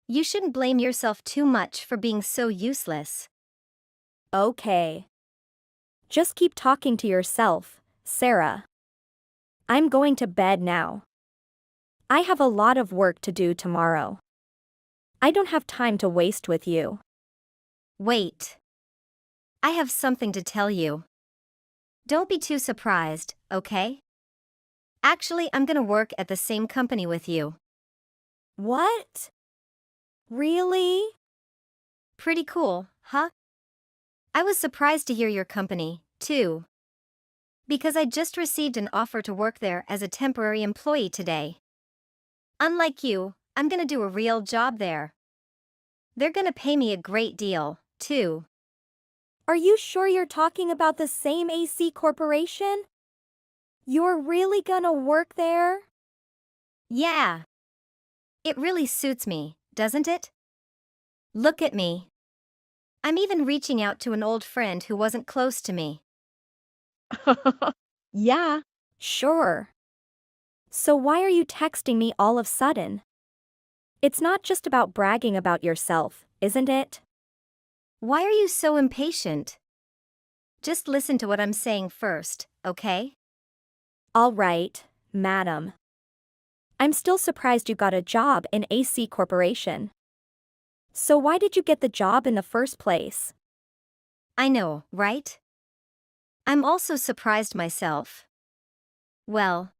You shouldn't blame yourself too much for being so useless. Okay. Just keep talking to yourself, Sarah. I'm going to bed now. I have a lot of work to do tomorrow. I don't have time to waste with you. Wait. I have something to tell you. Don't be too surprised, okay? Actually, I'm gonna work at the same company with you. What? Really? Pretty cool, huh? I was surprised to hear your company, too. Because I just received an offer to work there as a temporary employee today. Unlike you, I'm gonna do a real job there. They're gonna pay me a great deal, too. Are you sure you're talking about the same AC Corporation? You're really gonna work there? Yeah. It really suits me, doesn't it? Look at me. I'm even reaching out to an old friend who wasn't close to me. Yeah. Sure. So why are you texting me all of a sudden? It's not just about bragging about yourself, isn't it? Why are you so impatient? Just listen to what I'm saying first, okay? All right, madam. I'm still surprised you got a job in AC Corporation. So why did you get the job in the first place? I know, right? I'm also surprised myself. Well,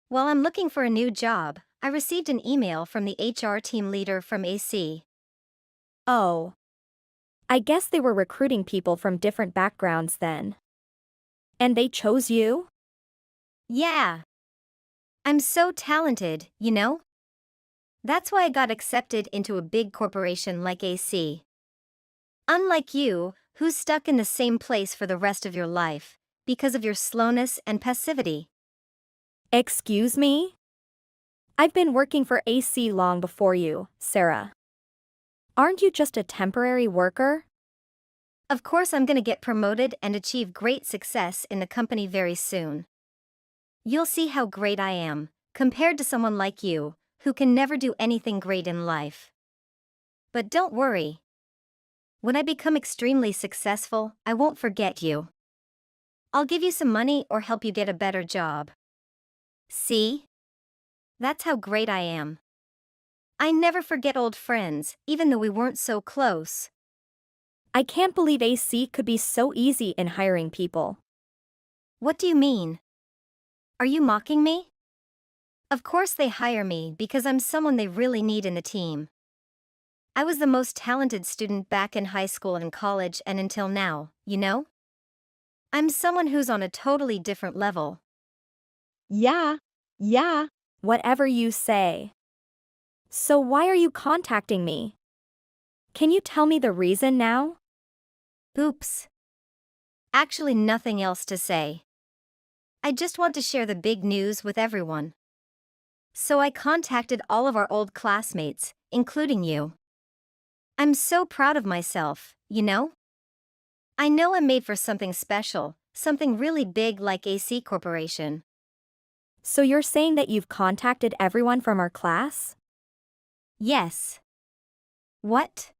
while I'm looking for a new job, I received an email from the HR team leader from AC. Oh. I guess they were recruiting people from different backgrounds then. And they chose you? Yeah. I'm so talented, you know? That's why I got accepted into a big corporation like AC. Unlike you, who's stuck in the same place for the rest of your life, because of your slowness and passivity. Excuse me? I've been working for AC long before you, Sarah. Aren't you just a temporary worker? Of course, I'm gonna get promoted and achieve great success in the company very soon. You'll see how great I am, compared to someone like you, who can never do anything great in life. But don't worry. When I become extremely successful, I won't forget you. I'll give you some money or help you get a better job. See? That's how great I am. I never forget old friends, even though we weren't so close. I can't believe AC could be so easy in hiring people. What do you mean? Are you mocking me? Of course they hire me because I'm someone they really need in the team. I was the most talented student back in high school and college and until now, you know? I'm someone who's on a totally different level. Yeah. Whatever you say. So why are you contacting me? Can you tell me the reason now? Oops. Actually, nothing else to say. I just want to share the big news with everyone. So I contacted all of our old classmates, including you. I'm so proud of myself, you know? I know I'm made for something special, something really big like AC Corporation. So you're saying that you've contacted everyone from our class? Yes. What?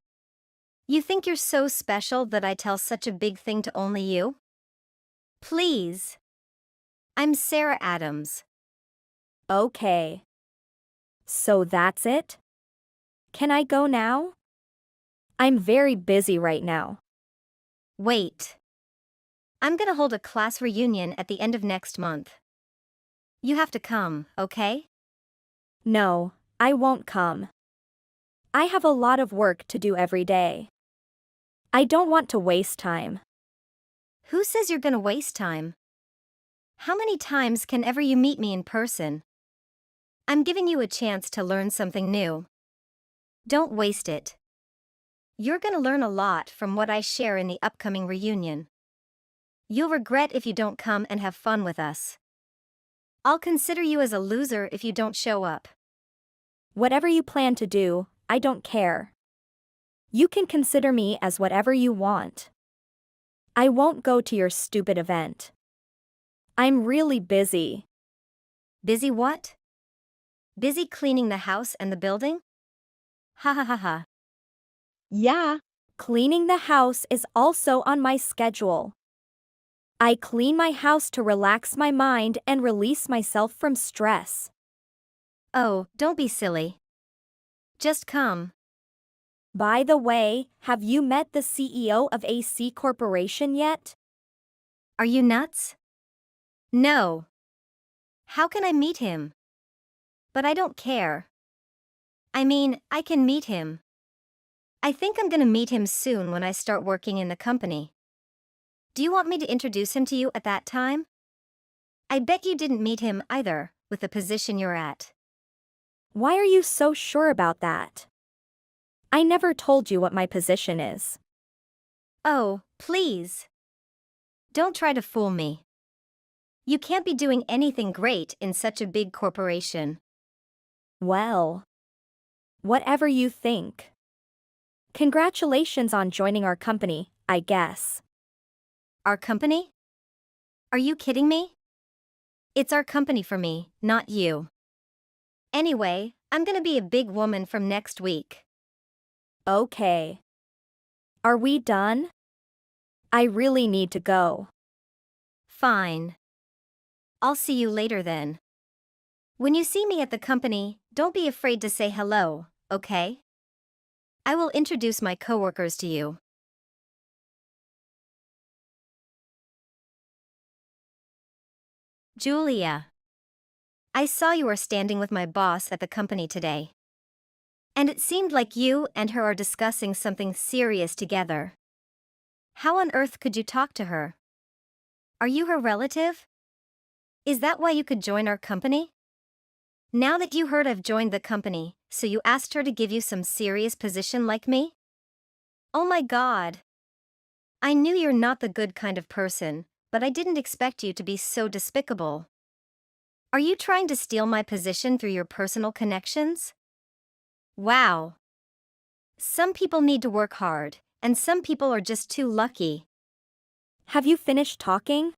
You think you're so special that I tell such a big thing to only you? Please. I'm Sarah Adams. Okay. So that's it? Can I go now? I'm very busy right now. Wait. I'm gonna hold a class reunion at the end of next month. You have to come, okay? No, I won't come. I have a lot of work to do every day. I don't want to waste time. Who says you're gonna waste time? How many times can ever you meet me in person? I'm giving you a chance to learn something new. Don't waste it. You're gonna learn a lot from what I share in the upcoming reunion. You'll regret if you don't come and have fun with us. I'll consider you as a loser if you don't show up. Whatever you plan to do, I don't care. You can consider me as whatever you want. I won't go to your stupid event. I'm really busy. Busy what? Busy cleaning the house and the building? Ha ha ha ha. Yeah. Cleaning the house is also on my schedule. I clean my house to relax my mind and release myself from stress. Oh, don't be silly. Just come. By the way, have you met the CEO of AC Corporation yet? Are you nuts? No. How can I meet him? But I don't care. I mean, I can meet him. I think I'm gonna meet him soon when I start working in the company. Do you want me to introduce him to you at that time? I bet you didn't meet him either, with the position you're at. Why are you so sure about that? I never told you what my position is. Oh, please. Don't try to fool me. You can't be doing anything great in such a big corporation. Well, whatever you think. Congratulations on joining our company, I guess. Our company? Are you kidding me? It's our company for me, not you. Anyway, I'm gonna be a big woman from next week. Okay. Are we done? I really need to go. Fine. I'll see you later then. When you see me at the company, don't be afraid to say hello, okay? I will introduce my coworkers to you. Julia. I saw you were standing with my boss at the company today. And it seemed like you and her are discussing something serious together. How on earth could you talk to her? Are you her relative? Is that why you could join our company? Now that you heard I've joined the company, so you asked her to give you some serious position like me? Oh my god. I knew you're not the good kind of person, but I didn't expect you to be so despicable. Are you trying to steal my position through your personal connections? Wow. Some people need to work hard, and some people are just too lucky. Have you finished talking?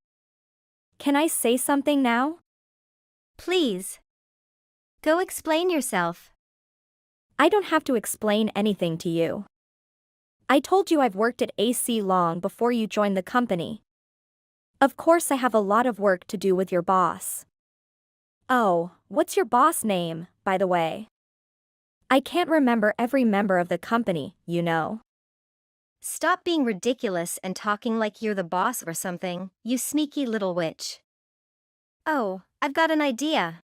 Can I say something now? Please. Go explain yourself. I don't have to explain anything to you. I told you I've worked at AC long before you joined the company. Of course I have a lot of work to do with your boss. Oh, what's your boss name, by the way? I can't remember every member of the company, you know. Stop being ridiculous and talking like you're the boss or something, you sneaky little witch. Oh, I've got an idea.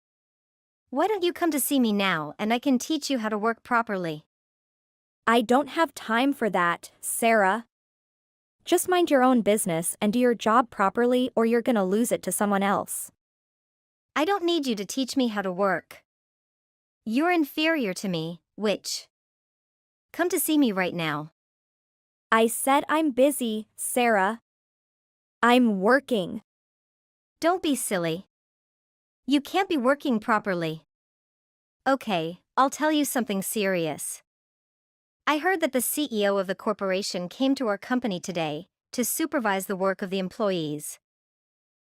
Why don't you come to see me now and I can teach you how to work properly? I don't have time for that, Sarah. Just mind your own business and do your job properly or you're gonna lose it to someone else. I don't need you to teach me how to work. You're inferior to me, witch. Come to see me right now. I said I'm busy, Sarah. I'm working. Don't be silly. You can't be working properly. Okay, I'll tell you something serious. I heard that the CEO of the corporation came to our company today to supervise the work of the employees.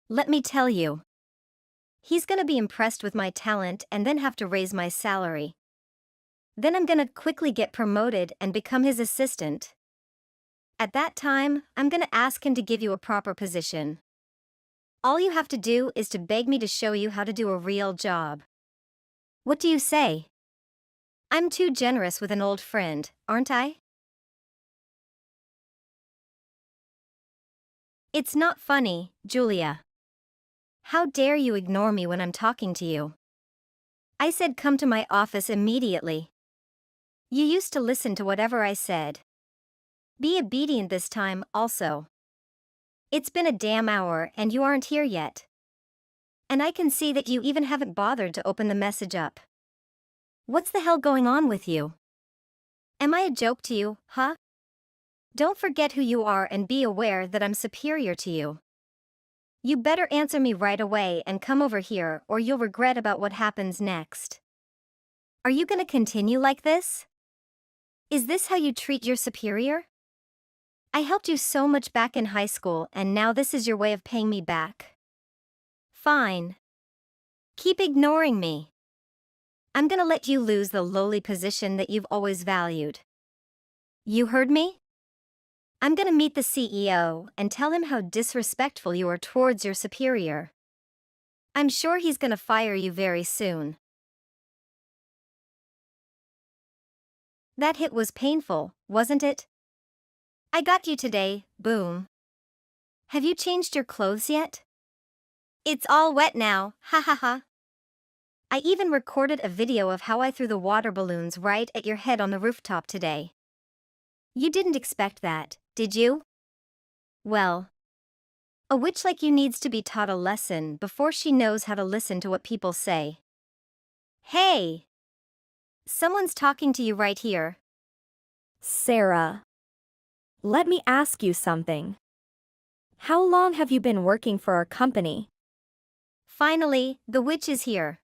Let me tell you. He's gonna be impressed with my talent and then have to raise my salary. Then I'm gonna quickly get promoted and become his assistant. At that time, I'm gonna ask him to give you a proper position. All you have to do is to beg me to show you how to do a real job. What do you say? I'm too generous with an old friend, aren't I? It's not funny, Julia. How dare you ignore me when I'm talking to you? I said come to my office immediately. You used to listen to whatever I said. Be obedient this time, also. It's been a damn hour and you aren't here yet. And I can see that you even haven't bothered to open the message up. What's the hell going on with you? Am I a joke to you, huh? Don't forget who you are and be aware that I'm superior to you. You better answer me right away and come over here or you'll regret about what happens next. Are you gonna continue like this? Is this how you treat your superior? I helped you so much back in high school and now this is your way of paying me back. Fine. Keep ignoring me. I'm gonna let you lose the lowly position that you've always valued. You heard me? I'm gonna meet the CEO and tell him how disrespectful you are towards your superior. I'm sure he's gonna fire you very soon. That hit was painful, wasn't it? I got you today, boom. Have you changed your clothes yet? It's all wet now, ha ha ha. I even recorded a video of how I threw the water balloons right at your head on the rooftop today. You didn't expect that, did you? Well, a witch like you needs to be taught a lesson before she knows how to listen to what people say. Hey! Someone's talking to you right here. Sarah. Let me ask you something. How long have you been working for our company? Finally, the witch is here.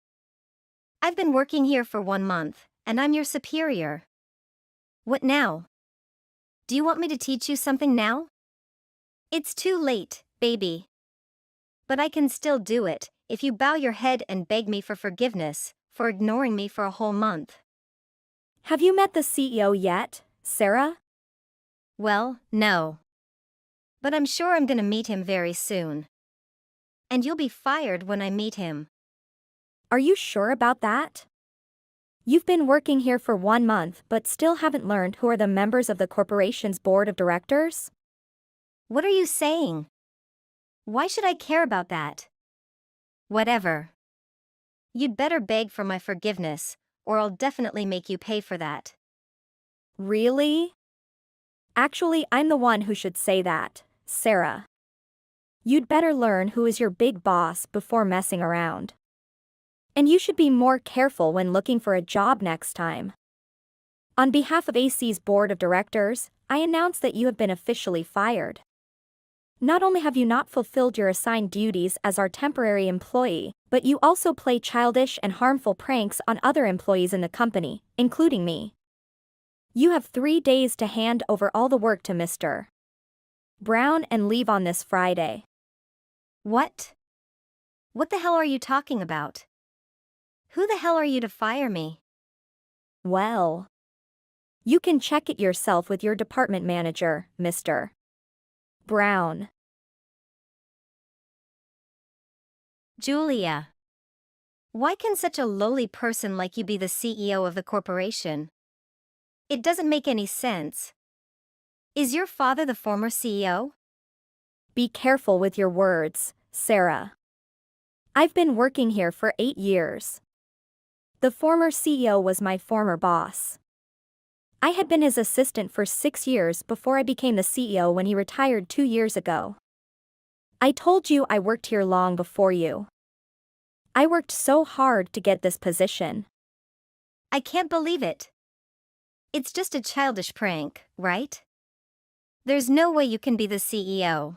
I've been working here for 1 month, and I'm your superior. What now? Do you want me to teach you something now? It's too late, baby. But I can still do it, if you bow your head and beg me for forgiveness, for ignoring me for a whole month. Have you met the CEO yet, Sarah? Well, no. But I'm sure I'm gonna meet him very soon. And you'll be fired when I meet him. Are you sure about that? You've been working here for 1 month but still haven't learned who are the members of the corporation's board of directors? What are you saying? Why should I care about that? Whatever. You'd better beg for my forgiveness, or I'll definitely make you pay for that. Really? Actually, I'm the one who should say that, Sarah. You'd better learn who is your big boss before messing around. And you should be more careful when looking for a job next time. On behalf of AC's board of directors, I announce that you have been officially fired. Not only have you not fulfilled your assigned duties as our temporary employee, but you also play childish and harmful pranks on other employees in the company, including me. You have 3 days to hand over all the work to Mr. Brown and leave on this Friday. What? What the hell are you talking about? Who the hell are you to fire me? Well, you can check it yourself with your department manager, Mr. Brown. Julia. Why can such a lowly person like you be the CEO of the corporation? It doesn't make any sense. Is your father the former CEO? Be careful with your words, Sarah. I've been working here for 8 years. The former CEO was my former boss. I had been his assistant for 6 years before I became the CEO when he retired 2 years ago. I told you I worked here long before you. I worked so hard to get this position. I can't believe it. It's just a childish prank, right? There's no way you can be the CEO.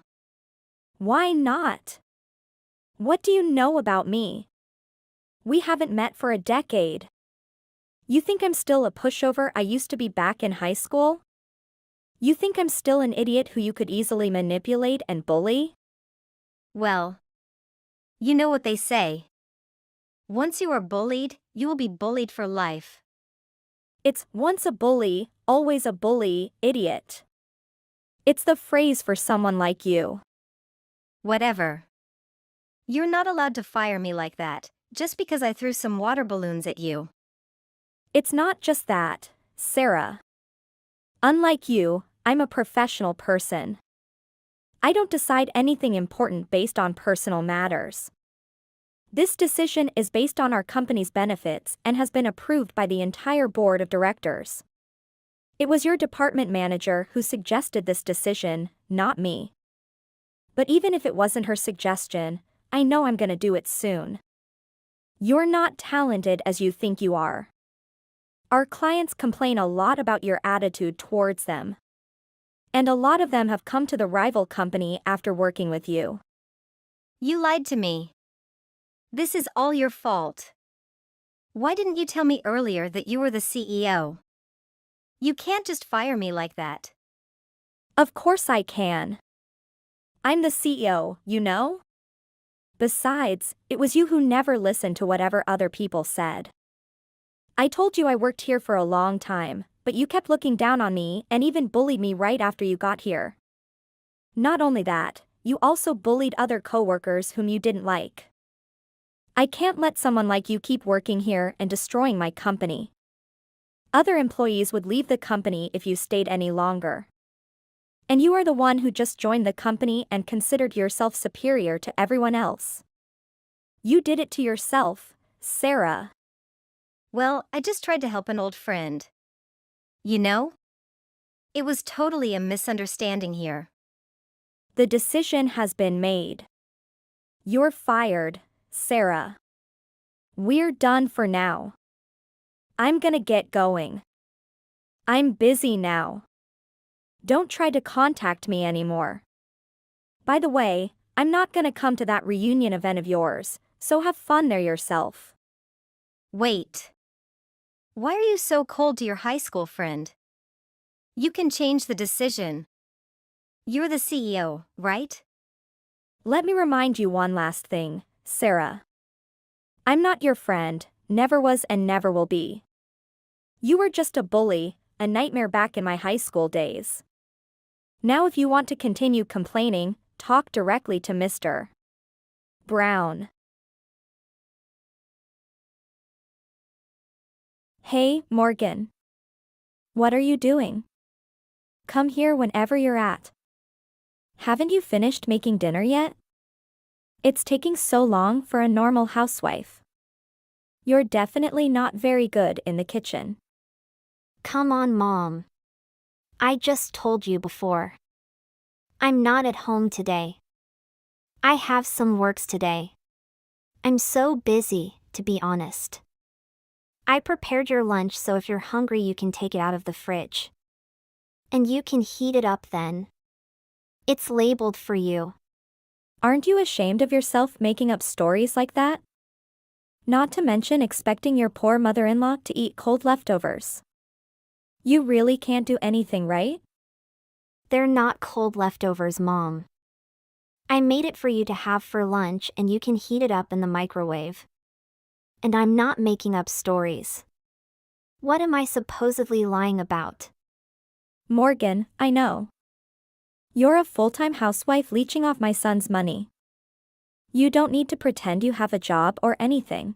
Why not? What do you know about me? We haven't met for a decade. You think I'm still a pushover I used to be back in high school? You think I'm still an idiot who you could easily manipulate and bully? Well, you know what they say. Once you are bullied, you will be bullied for life. It's once a bully, always a bully, idiot. It's the phrase for someone like you. Whatever. You're not allowed to fire me like that, just because I threw some water balloons at you. It's not just that, Sarah. Unlike you, I'm a professional person. I don't decide anything important based on personal matters. This decision is based on our company's benefits and has been approved by the entire board of directors. It was your department manager who suggested this decision, not me. But even if it wasn't her suggestion, I know I'm gonna do it soon. You're not talented as you think you are. Our clients complain a lot about your attitude towards them. And a lot of them have come to the rival company after working with you. You lied to me. This is all your fault. Why didn't you tell me earlier that you were the CEO? You can't just fire me like that. Of course I can. I'm the CEO, you know? Besides, it was you who never listened to whatever other people said. I told you I worked here for a long time, but you kept looking down on me and even bullied me right after you got here. Not only that, you also bullied other coworkers whom you didn't like. I can't let someone like you keep working here and destroying my company. Other employees would leave the company if you stayed any longer. And you are the one who just joined the company and considered yourself superior to everyone else. You did it to yourself, Sarah. Well, I just tried to help an old friend. You know? It was totally a misunderstanding here. The decision has been made. You're fired, Sarah. We're done for now. I'm gonna get going. I'm busy now. Don't try to contact me anymore. By the way, I'm not gonna come to that reunion event of yours, so have fun there yourself. Wait. Why are you so cold to your high school friend? You can change the decision. You're the CEO, right? Let me remind you one last thing, Sarah. I'm not your friend, never was and never will be. You were just a bully, a nightmare back in my high school days. Now if you want to continue complaining, talk directly to Mr. Brown. Hey, Morgan. What are you doing? Come here whenever you're at. Haven't you finished making dinner yet? It's taking so long for a normal housewife. You're definitely not very good in the kitchen. Come on, Mom. I just told you before. I'm not at home today. I have some works today. I'm so busy, to be honest. I prepared your lunch so if you're hungry you can take it out of the fridge. And you can heat it up then. It's labeled for you. Aren't you ashamed of yourself making up stories like that? Not to mention expecting your poor mother-in-law to eat cold leftovers. You really can't do anything, right? They're not cold leftovers, Mom. I made it for you to have for lunch and you can heat it up in the microwave. And I'm not making up stories. What am I supposedly lying about? Morgan, I know. You're a full-time housewife leeching off my son's money. You don't need to pretend you have a job or anything.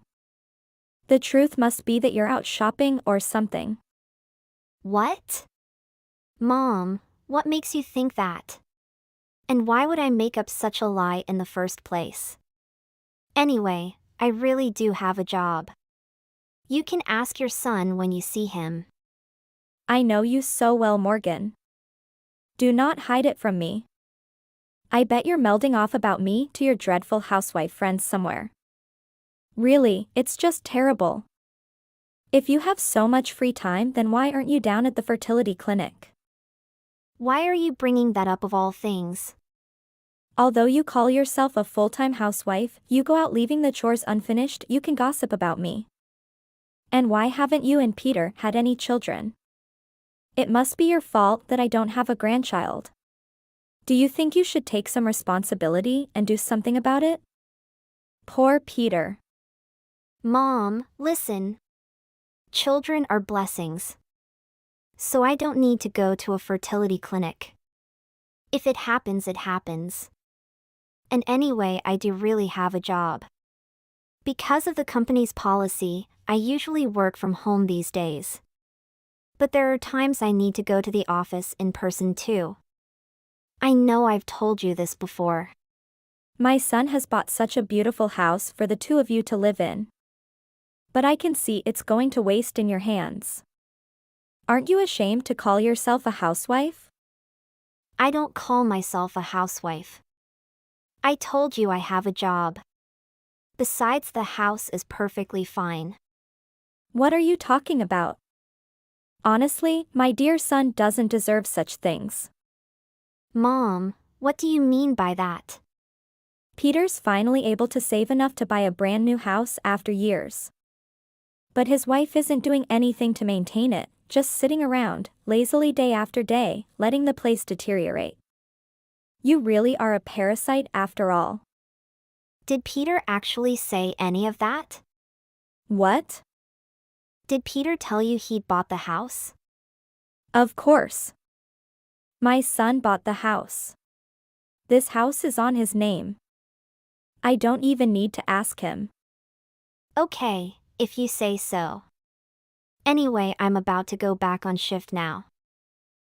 The truth must be that you're out shopping or something. What? Mom, what makes you think that? And why would I make up such a lie in the first place? Anyway, I really do have a job. You can ask your son when you see him. I know you so well, Morgan. Do not hide it from me. I bet you're melding off about me to your dreadful housewife friends somewhere. Really, it's just terrible. If you have so much free time, then why aren't you down at the fertility clinic? Why are you bringing that up of all things? Although you call yourself a full-time housewife, you go out leaving the chores unfinished, you can gossip about me. And why haven't you and Peter had any children? It must be your fault that I don't have a grandchild. Do you think you should take some responsibility and do something about it? Poor Peter. Mom, listen. Children are blessings. So I don't need to go to a fertility clinic. If it happens, it happens. And anyway, I do really have a job. Because of the company's policy, I usually work from home these days. But there are times I need to go to the office in person too. I know I've told you this before. My son has bought such a beautiful house for the two of you to live in. But I can see it's going to waste in your hands. Aren't you ashamed to call yourself a housewife? I don't call myself a housewife. I told you I have a job. Besides, the house is perfectly fine. What are you talking about? Honestly, my dear son doesn't deserve such things. Mom, what do you mean by that? Peter's finally able to save enough to buy a brand new house after years. But his wife isn't doing anything to maintain it, just sitting around, lazily day after day, letting the place deteriorate. You really are a parasite after all. Did Peter actually say any of that? What? Did Peter tell you he'd bought the house? Of course. My son bought the house. This house is on his name. I don't even need to ask him. Okay, if you say so. Anyway, I'm about to go back on shift now.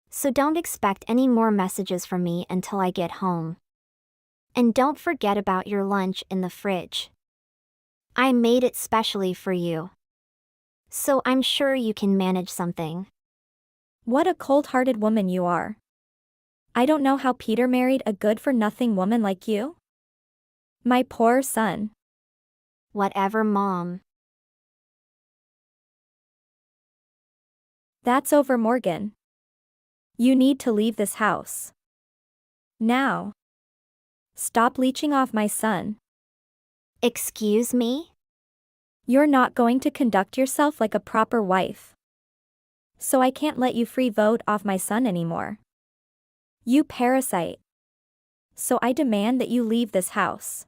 So don't expect any more messages from me until I get home. And don't forget about your lunch in the fridge. I made it specially for you. So I'm sure you can manage something. What a cold-hearted woman you are. I don't know how Peter married a good-for-nothing woman like you. My poor son. Whatever, Mom. That's over, Morgan. You need to leave this house. Now. Stop leeching off my son. Excuse me? You're not going to conduct yourself like a proper wife. So I can't let you free vote off my son anymore. You parasite. So I demand that you leave this house.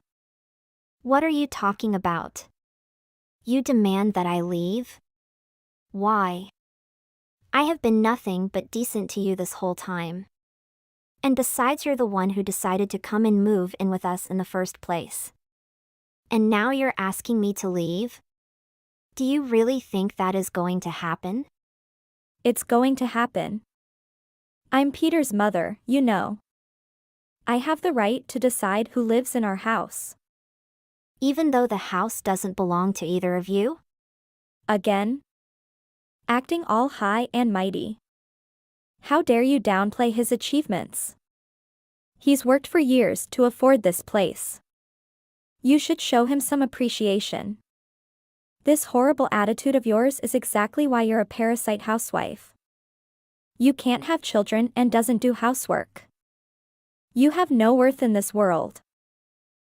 What are you talking about? You demand that I leave? Why? I have been nothing but decent to you this whole time. And besides, you're the one who decided to come and move in with us in the first place. And now you're asking me to leave? Do you really think that is going to happen? It's going to happen. I'm Peter's mother, you know. I have the right to decide who lives in our house. Even though the house doesn't belong to either of you? Again? Acting all high and mighty. How dare you downplay his achievements? He's worked for years to afford this place. You should show him some appreciation. This horrible attitude of yours is exactly why you're a parasite housewife. You can't have children and doesn't do housework. You have no worth in this world.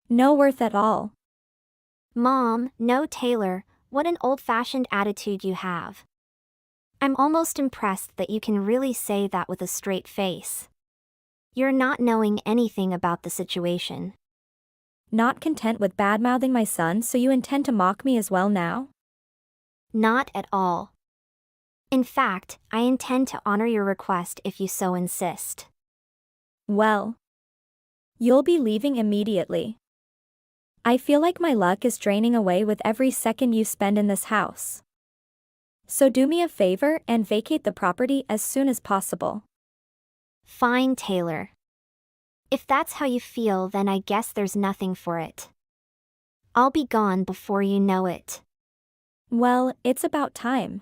No worth at all. Mom, no, Taylor, what an old-fashioned attitude you have. I'm almost impressed that you can really say that with a straight face. You're not knowing anything about the situation. Not content with bad-mouthing my son, so you intend to mock me as well now? Not at all. In fact, I intend to honor your request if you so insist. Well, you'll be leaving immediately. I feel like my luck is draining away with every second you spend in this house. So do me a favor and vacate the property as soon as possible. Fine, Taylor. If that's how you feel, then I guess there's nothing for it. I'll be gone before you know it. Well, it's about time.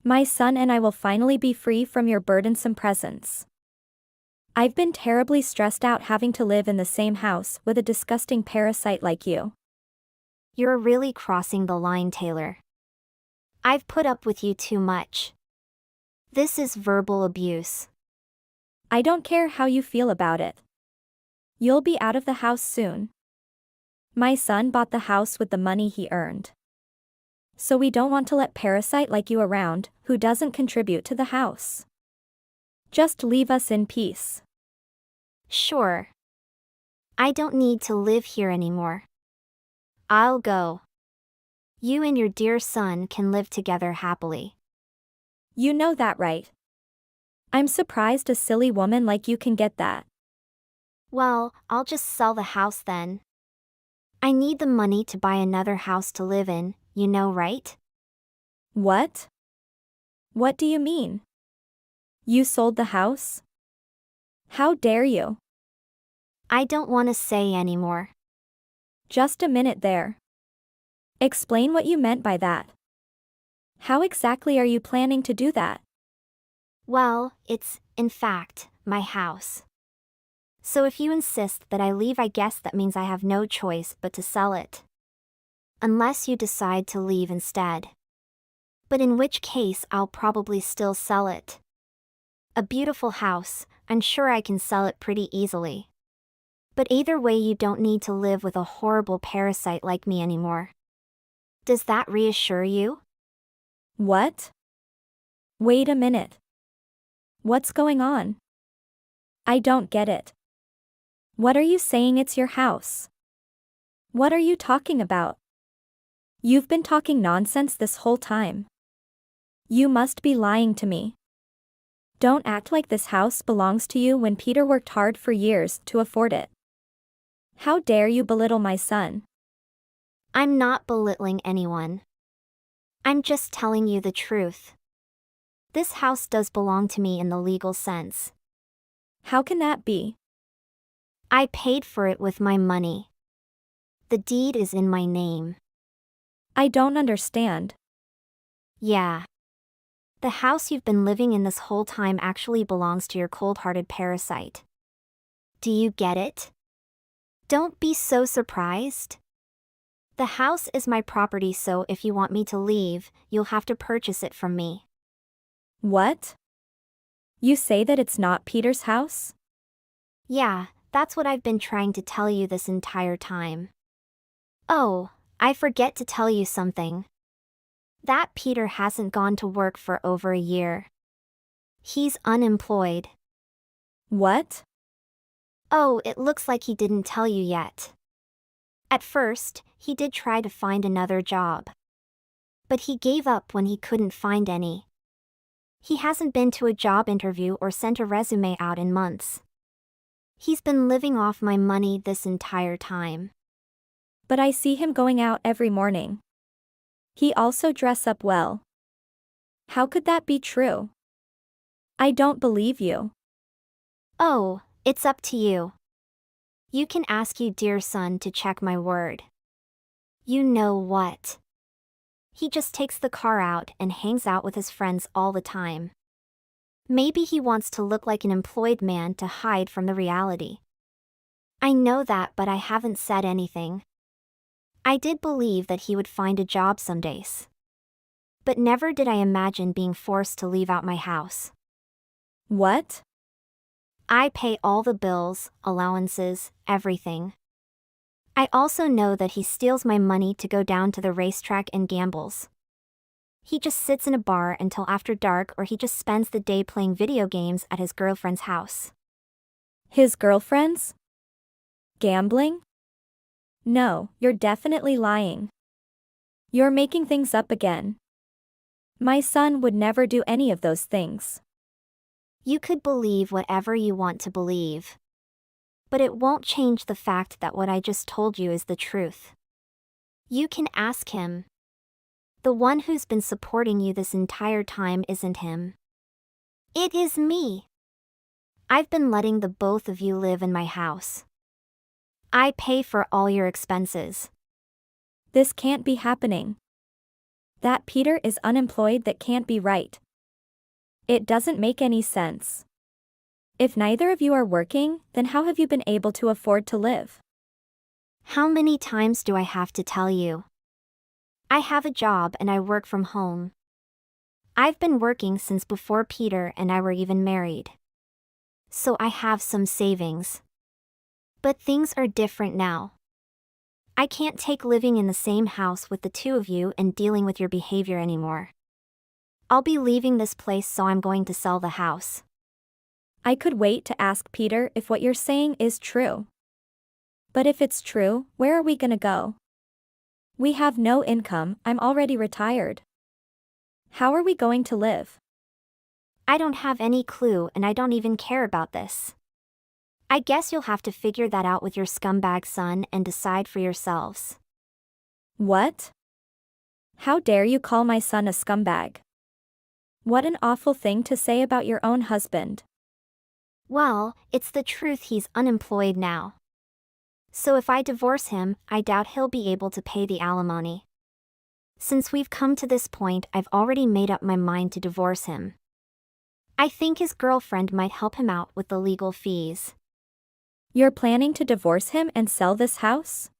My son and I will finally be free from your burdensome presence. I've been terribly stressed out having to live in the same house with a disgusting parasite like you. You're really crossing the line, Taylor. I've put up with you too much. This is verbal abuse. I don't care how you feel about it. You'll be out of the house soon. My son bought the house with the money he earned. So we don't want to let parasite like you around, who doesn't contribute to the house. Just leave us in peace. Sure. I don't need to live here anymore. I'll go. You and your dear son can live together happily. You know that, right? I'm surprised a silly woman like you can get that. Well, I'll just sell the house then. I need the money to buy another house to live in, you know, right? What? What do you mean? You sold the house? How dare you? I don't want to say anymore. Just a minute there. Explain what you meant by that. How exactly are you planning to do that? Well, it's, in fact, my house. So if you insist that I leave, I guess that means I have no choice but to sell it. Unless you decide to leave instead. But in which case I'll probably still sell it. A beautiful house, I'm sure I can sell it pretty easily. But either way, you don't need to live with a horrible parasite like me anymore. Does that reassure you? What? Wait a minute. What's going on? I don't get it. What are you saying? It's your house. What are you talking about? You've been talking nonsense this whole time. You must be lying to me. Don't act like this house belongs to you when Peter worked hard for years to afford it. How dare you belittle my son? I'm not belittling anyone. I'm just telling you the truth. This house does belong to me in the legal sense. How can that be? I paid for it with my money. The deed is in my name. I don't understand. Yeah. The house you've been living in this whole time actually belongs to your cold-hearted parasite. Do you get it? Don't be so surprised. The house is my property, so if you want me to leave, you'll have to purchase it from me. What? You say that it's not Peter's house? Yeah, that's what I've been trying to tell you this entire time. Oh, I forget to tell you something. That Peter hasn't gone to work for over a year. He's unemployed. What? Oh, it looks like he didn't tell you yet. At first, he did try to find another job. But he gave up when he couldn't find any. He hasn't been to a job interview or sent a resume out in months. He's been living off my money this entire time. But I see him going out every morning. He also dresses up well. How could that be true? I don't believe you. Oh, it's up to you. You can ask your dear son to check my word. You know what? He just takes the car out and hangs out with his friends all the time. Maybe he wants to look like an employed man to hide from the reality. I know that, but I haven't said anything. I did believe that he would find a job some days. But never did I imagine being forced to leave out my house. What? I pay all the bills, allowances, everything. I also know that he steals my money to go down to the racetrack and gambles. He just sits in a bar until after dark, or he just spends the day playing video games at his girlfriend's house. His girlfriends? Gambling? No, you're definitely lying. You're making things up again. My son would never do any of those things. You could believe whatever you want to believe. But it won't change the fact that what I just told you is the truth. You can ask him. The one who's been supporting you this entire time isn't him. It is me. I've been letting the both of you live in my house. I pay for all your expenses. This can't be happening. That Peter is unemployed, that can't be right. It doesn't make any sense. If neither of you are working, then how have you been able to afford to live? How many times do I have to tell you? I have a job and I work from home. I've been working since before Peter and I were even married. So I have some savings. But things are different now. I can't take living in the same house with the two of you and dealing with your behavior anymore. I'll be leaving this place, so I'm going to sell the house. I could wait to ask Peter if what you're saying is true. But if it's true, where are we gonna go? We have no income, I'm already retired. How are we going to live? I don't have any clue, and I don't even care about this. I guess you'll have to figure that out with your scumbag son and decide for yourselves. What? How dare you call my son a scumbag? What an awful thing to say about your own husband. Well, it's the truth. He's unemployed now. So if I divorce him, I doubt he'll be able to pay the alimony. Since we've come to this point, I've already made up my mind to divorce him. I think his girlfriend might help him out with the legal fees. You're planning to divorce him and sell this house?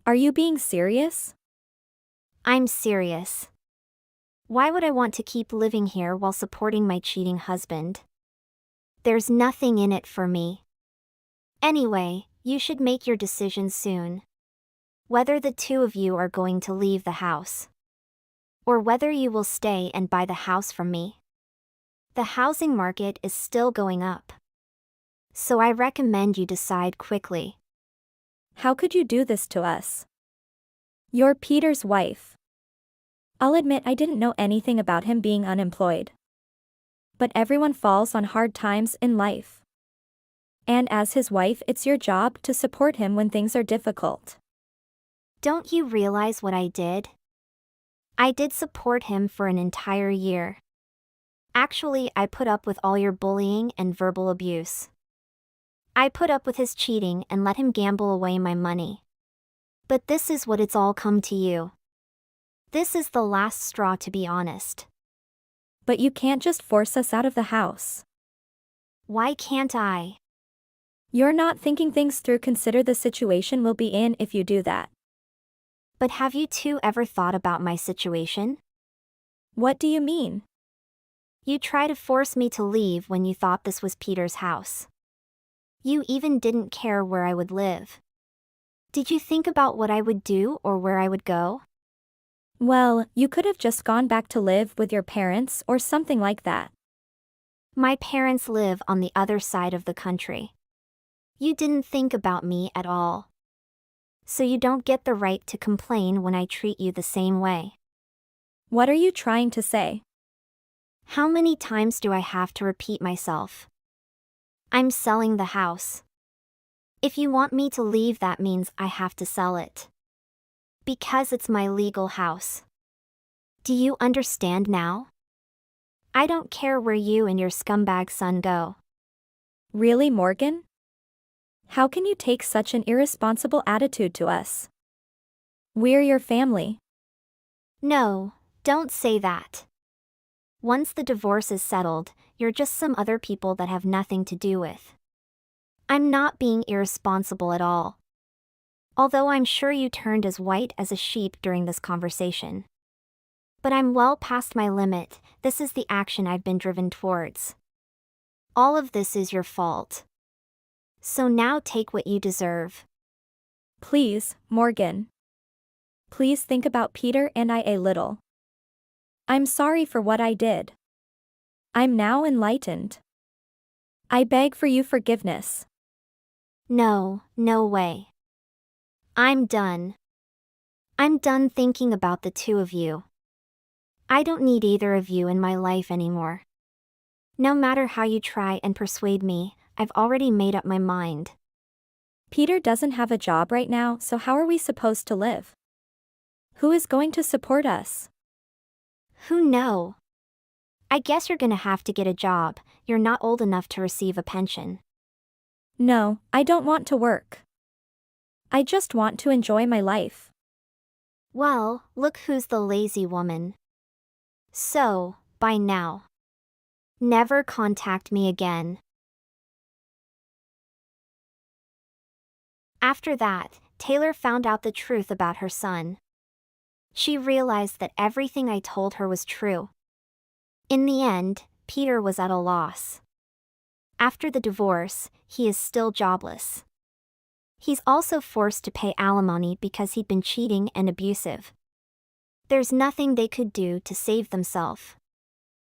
Are you being serious? I'm serious. Why would I want to keep living here while supporting my cheating husband? There's nothing in it for me. Anyway, you should make your decision soon. Whether the two of you are going to leave the house. Or whether you will stay and buy the house from me. The housing market is still going up. So I recommend you decide quickly. How could you do this to us? You're Peter's wife. I'll admit I didn't know anything about him being unemployed. But everyone falls on hard times in life. And as his wife, it's your job to support him when things are difficult. Don't you realize what I did? I did support him for an entire year. Actually, I put up with all your bullying and verbal abuse. I put up with his cheating and let him gamble away my money. But this is what it's all come to you. This is the last straw, to be honest. But you can't just force us out of the house. Why can't I? You're not thinking things through. Consider the situation we'll be in if you do that. But have you two ever thought about my situation? What do you mean? You tried to force me to leave when you thought this was Peter's house. You even didn't care where I would live. Did you think about what I would do or where I would go? Well, you could have just gone back to live with your parents or something like that. My parents live on the other side of the country. You didn't think about me at all. So you don't get the right to complain when I treat you the same way. What are you trying to say? How many times do I have to repeat myself? I'm selling the house. If you want me to leave, that means I have to sell it. Because it's my legal house. Do you understand now? I don't care where you and your scumbag son go. Really, Morgan? How can you take such an irresponsible attitude to us? We're your family. No, don't say that. Once the divorce is settled, you're just some other people that have nothing to do with. I'm not being irresponsible at all. Although I'm sure you turned as white as a sheep during this conversation. But I'm well past my limit, this is the action I've been driven towards. All of this is your fault. So now take what you deserve. Please, Morgan. Please think about Peter and I a little. I'm sorry for what I did. I'm now enlightened. I beg for you forgiveness. No, no way. I'm done. I'm done thinking about the two of you. I don't need either of you in my life anymore. No matter how you try and persuade me, I've already made up my mind. Peter doesn't have a job right now, so how are we supposed to live? Who is going to support us? Who know? I guess you're gonna have to get a job, you're not old enough to receive a pension. No, I don't want to work. I just want to enjoy my life. Well, look who's the lazy woman. So, bye now. Never contact me again. After that, Taylor found out the truth about her son. She realized that everything I told her was true. In the end, Peter was at a loss. After the divorce, he is still jobless. He's also forced to pay alimony because he'd been cheating and abusive. There's nothing they could do to save themselves.